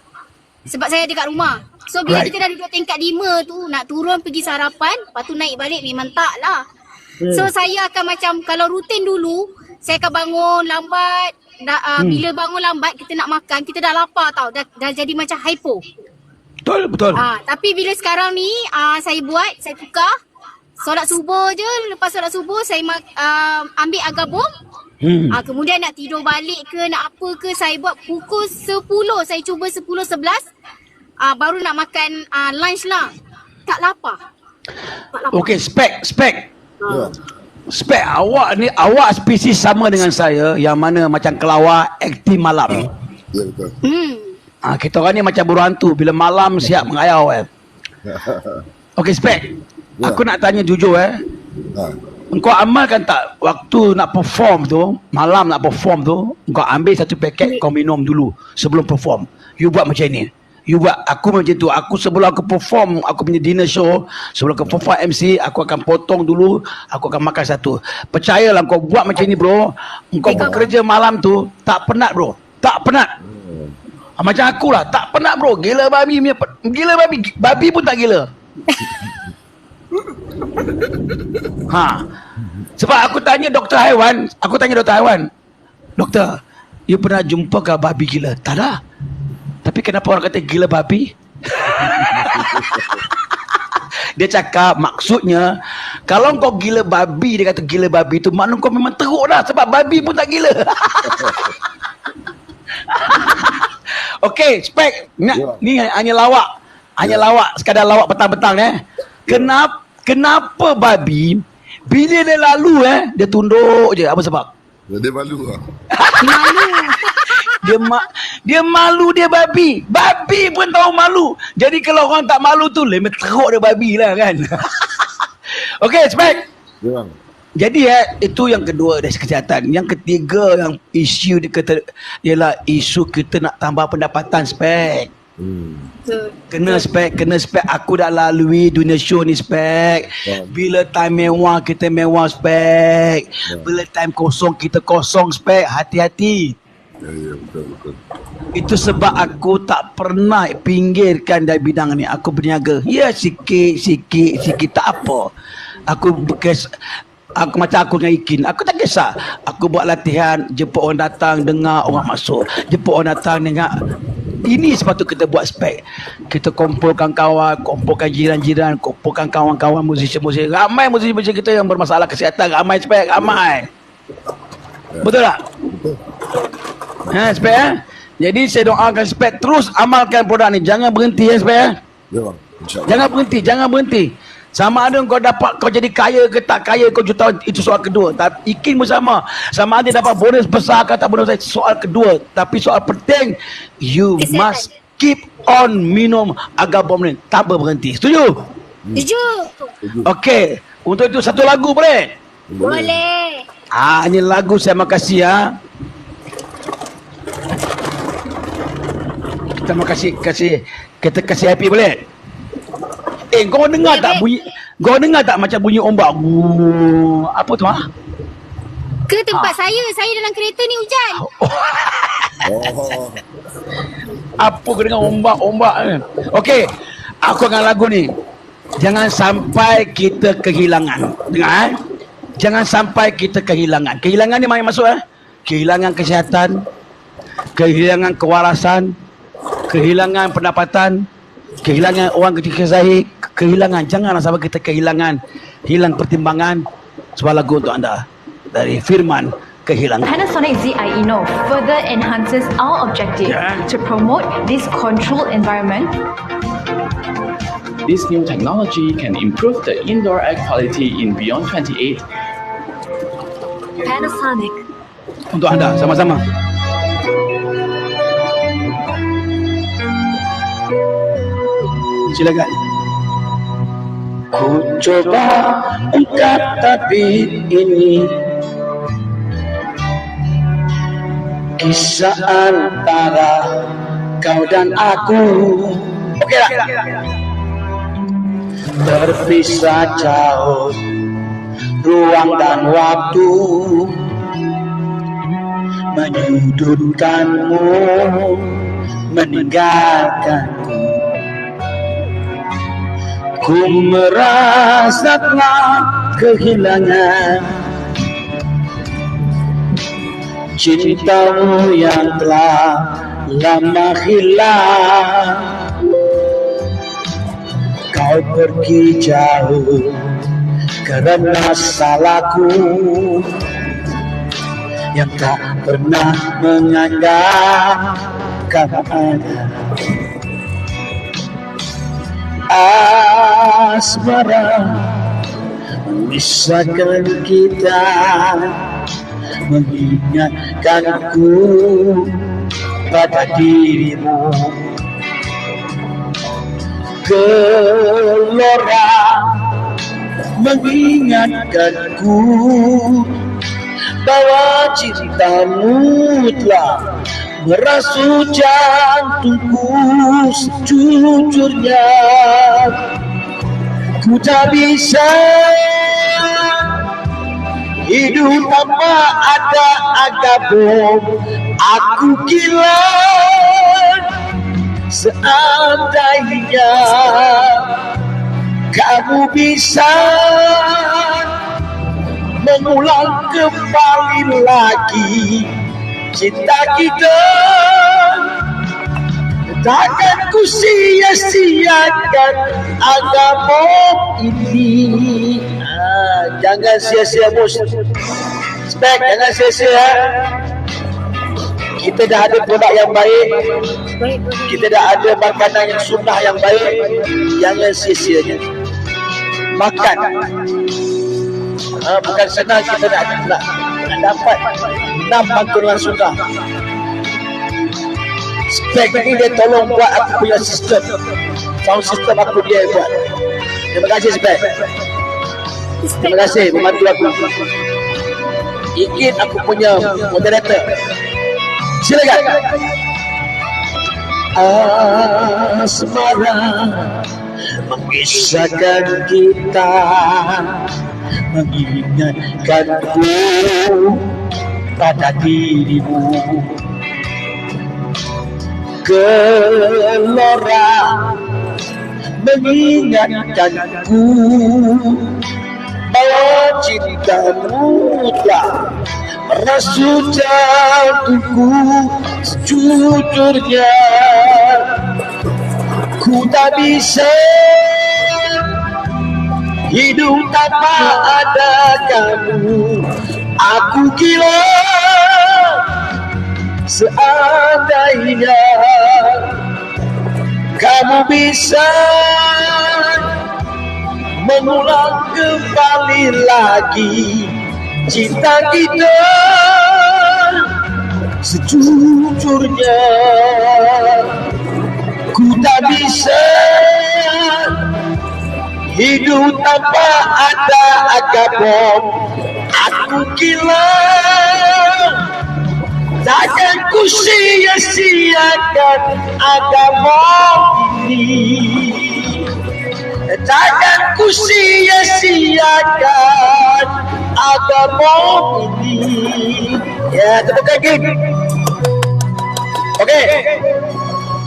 Sebab saya dekat rumah. So bila kita dah duduk tingkat 5 tu, nak turun pergi sarapan, lepas tu naik balik memang tak lah. So saya akan macam, kalau rutin dulu, saya akan bangun lambat. Bila bangun lambat, kita nak makan, kita dah lapar tau. Dah jadi macam hypo. Betul. Tapi bila sekarang ni, saya tukar. Solat subuh je, lepas solat subuh, saya ambil agabom. Kemudian nak tidur balik ke, nak apa ke, saya buat pukul 10. Saya cuba 10-11. Baru nak makan lunch lah. Tak lapar. Okey, Spek. Ya. Spek, awak spesies sama dengan saya, yang mana macam kelawar, aktif malam. Ya, betul. Kita orang ni macam burung hantu, bila malam siap mengayau. Okey Spek, aku nak tanya jujur engkau amalkan tak waktu nak perform tu, malam nak perform tu, engkau ambil satu paket, kau minum dulu sebelum perform. You buat macam ni. You buat, aku macam tu. Aku sebelum aku perform, aku punya dinner show, sebelum aku perform MC, aku akan potong dulu, aku akan makan satu. Percayalah kau buat macam ni bro, engkau bekerja malam tu tak penat bro. Tak penat. Macam aku lah, tak penat bro. Gila babi babi pun tak gila. Sebab aku tanya doktor haiwan, doktor, you pernah jumpa ke babi gila? Tak ada. Tapi kenapa orang kata gila babi? Dia cakap maksudnya, kalau kau gila babi, dia kata gila babi tu, maknanya kau memang teruk dah, sebab babi pun tak gila. Okey, Spek, ni hanya lawak, sekadar lawak petang-petang. Kenapa babi Bila dia lalu dia tunduk je. Apa sebab? Dia malu lah. Dia malu, dia babi. Babi pun tahu malu. Jadi kalau orang tak malu tu, lemah teruk dia babi lah kan. Okey, Spek. Ya bang. Jadi itu yang kedua dari kesihatan. Yang ketiga yang isu dia kata ialah isu kita nak tambah pendapatan, Spek. Kena Spek. Aku dah lalui dunia show ni, Spek. Bila time mewah kita mewah, Spek. Bila time kosong kita kosong, Spek. Hati-hati. Ya, betul. Itu sebab aku tak pernah pinggirkan dari bidang ni. Aku berniaga. Ya, sikit tak apa. Aku macam aku dengan Ikin, aku tak kisah. Aku buat latihan, jemput orang datang, dengar orang masuk. Jemput orang datang, dengar. Ini sepatut kita buat, Spek. Kita kumpulkan kawan, kumpulkan jiran-jiran, kumpulkan kawan-kawan musisi-musisi. Ramai musisi-musisi kita yang bermasalah kesihatan. Ramai, Spek, ramai. Betul tak? Betul. Spek Jadi saya doakan Spek terus amalkan produk ni. Jangan berhenti Spek Ya bang. InsyaAllah. Jangan berhenti. Sama ada kau dapat, kau jadi kaya ke tak kaya, kau jutawan, itu soal kedua. Tapi Ikin pun sama. Sama ada dapat bonus besar ke tak bonus, soal kedua. Tapi soal penting, you must keep on minum Agabom ni. Tak berhenti. Setuju? Setuju. Okey. Untuk itu satu lagu boleh? Boleh. Ini lagu saya makasih Kita makasih kita kasih happy boleh? Kau dengar tak bunyi? Kau dengar tak macam bunyi ombak? Apa tu Ke tempat saya dalam kereta ni hujan. Oh. Apa kau dengar ombak ni? Okey, aku akan lagu ni. Jangan sampai kita kehilangan. Dengar Jangan sampai kita kehilangan. Kehilangan ni mana masuk Kehilangan kesihatan, kehilangan kewarasan, kehilangan pendapatan, kehilangan orang ketika zahir, kehilangan. Janganlah sampai kita kehilangan, hilang pertimbangan. Sebuah lagu untuk anda dari Firman, Kehilangan. Panasonic ZI Inno further enhances our objective to promote this controlled environment. This new technology can improve the indoor air quality in Beyond 28. Panasonic. Untuk anda sama-sama. Silakan. Ku coba angkat tabir ini, kisah antara kau dan aku. Okey tak? Terpisah jauh ruang dan waktu, menyudutkanmu, meninggalkanku. Ku merasa telah kehilangan cintamu yang telah lama hilang. Kau pergi jauh kerana salahku yang tak pernah menganggap kau ada. Asmara memisahkan kita, mengingatkanku pada dirimu. Gelora mengingatkanku bahwa cintamu telah merasuk jantungku sejujurnya. Ku tak bisa hidup tanpa ada Agabom. Aku gila seandainya kamu bisa mengulang kembali lagi cinta kita. Takkan ku sia-siakan Agabom ini. Jangan sia-sia bos. Spek, jangan sia-sia. Kita dah ada produk yang baik. Kita dah ada makanan yang sunnah yang baik. Jangan sia-sianya. Makan. bukan senang kita nak dapat 6 pangkulan sunnah. Spek ni dia tolong buat aku punya sistem, sound system aku dia buat. Terima kasih Spek. Terima kasih membantu aku. Ingin aku punya moderator. Silakan. Asmara mengisahkan kita, mengingatkanku pada dirimu. Gelora mengingatkanku bahwa cintamu telah merasuk jantungku sejujurnya. Ku tak bisa hidup tanpa ada kamu. Aku gila seandainya kamu bisa mengulang kembali lagi cinta kita sejujurnya. Ku tak bisa hidup tanpa ada agama. Aku gila, takkan ku sia-siakan agama ini. Takkan ku sia-siakan agama ini. Ya, tepuk kaki. Okey.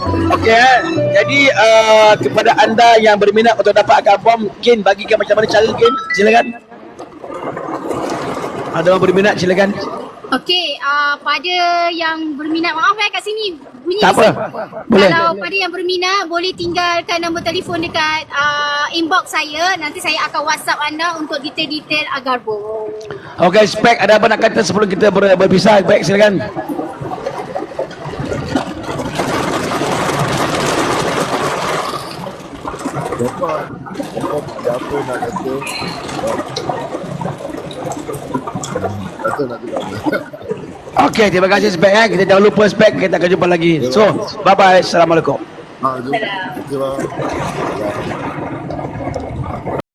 Okey, jadi kepada anda yang berminat untuk dapat agama, mungkin bagikan macam mana cara mungkin. Silakan. Ada yang berminat silakan. Okey, pada yang berminat, maaf kat sini bunyi. Tak apa. Boleh. Kalau pada yang berminat, boleh tinggalkan nombor telefon dekat inbox saya. Nanti saya akan WhatsApp anda untuk detail-detail Agarbom. Okey, Spek, ada apa nak kata sebelum kita berpisah? Baik, silakan. Apa nak kata? Kata nak cakap. Okey, terima kasih Spek. Kita jangan lupa Spek, kita akan jumpa lagi. So, bye-bye. Assalamualaikum. Jom. Terima kasih.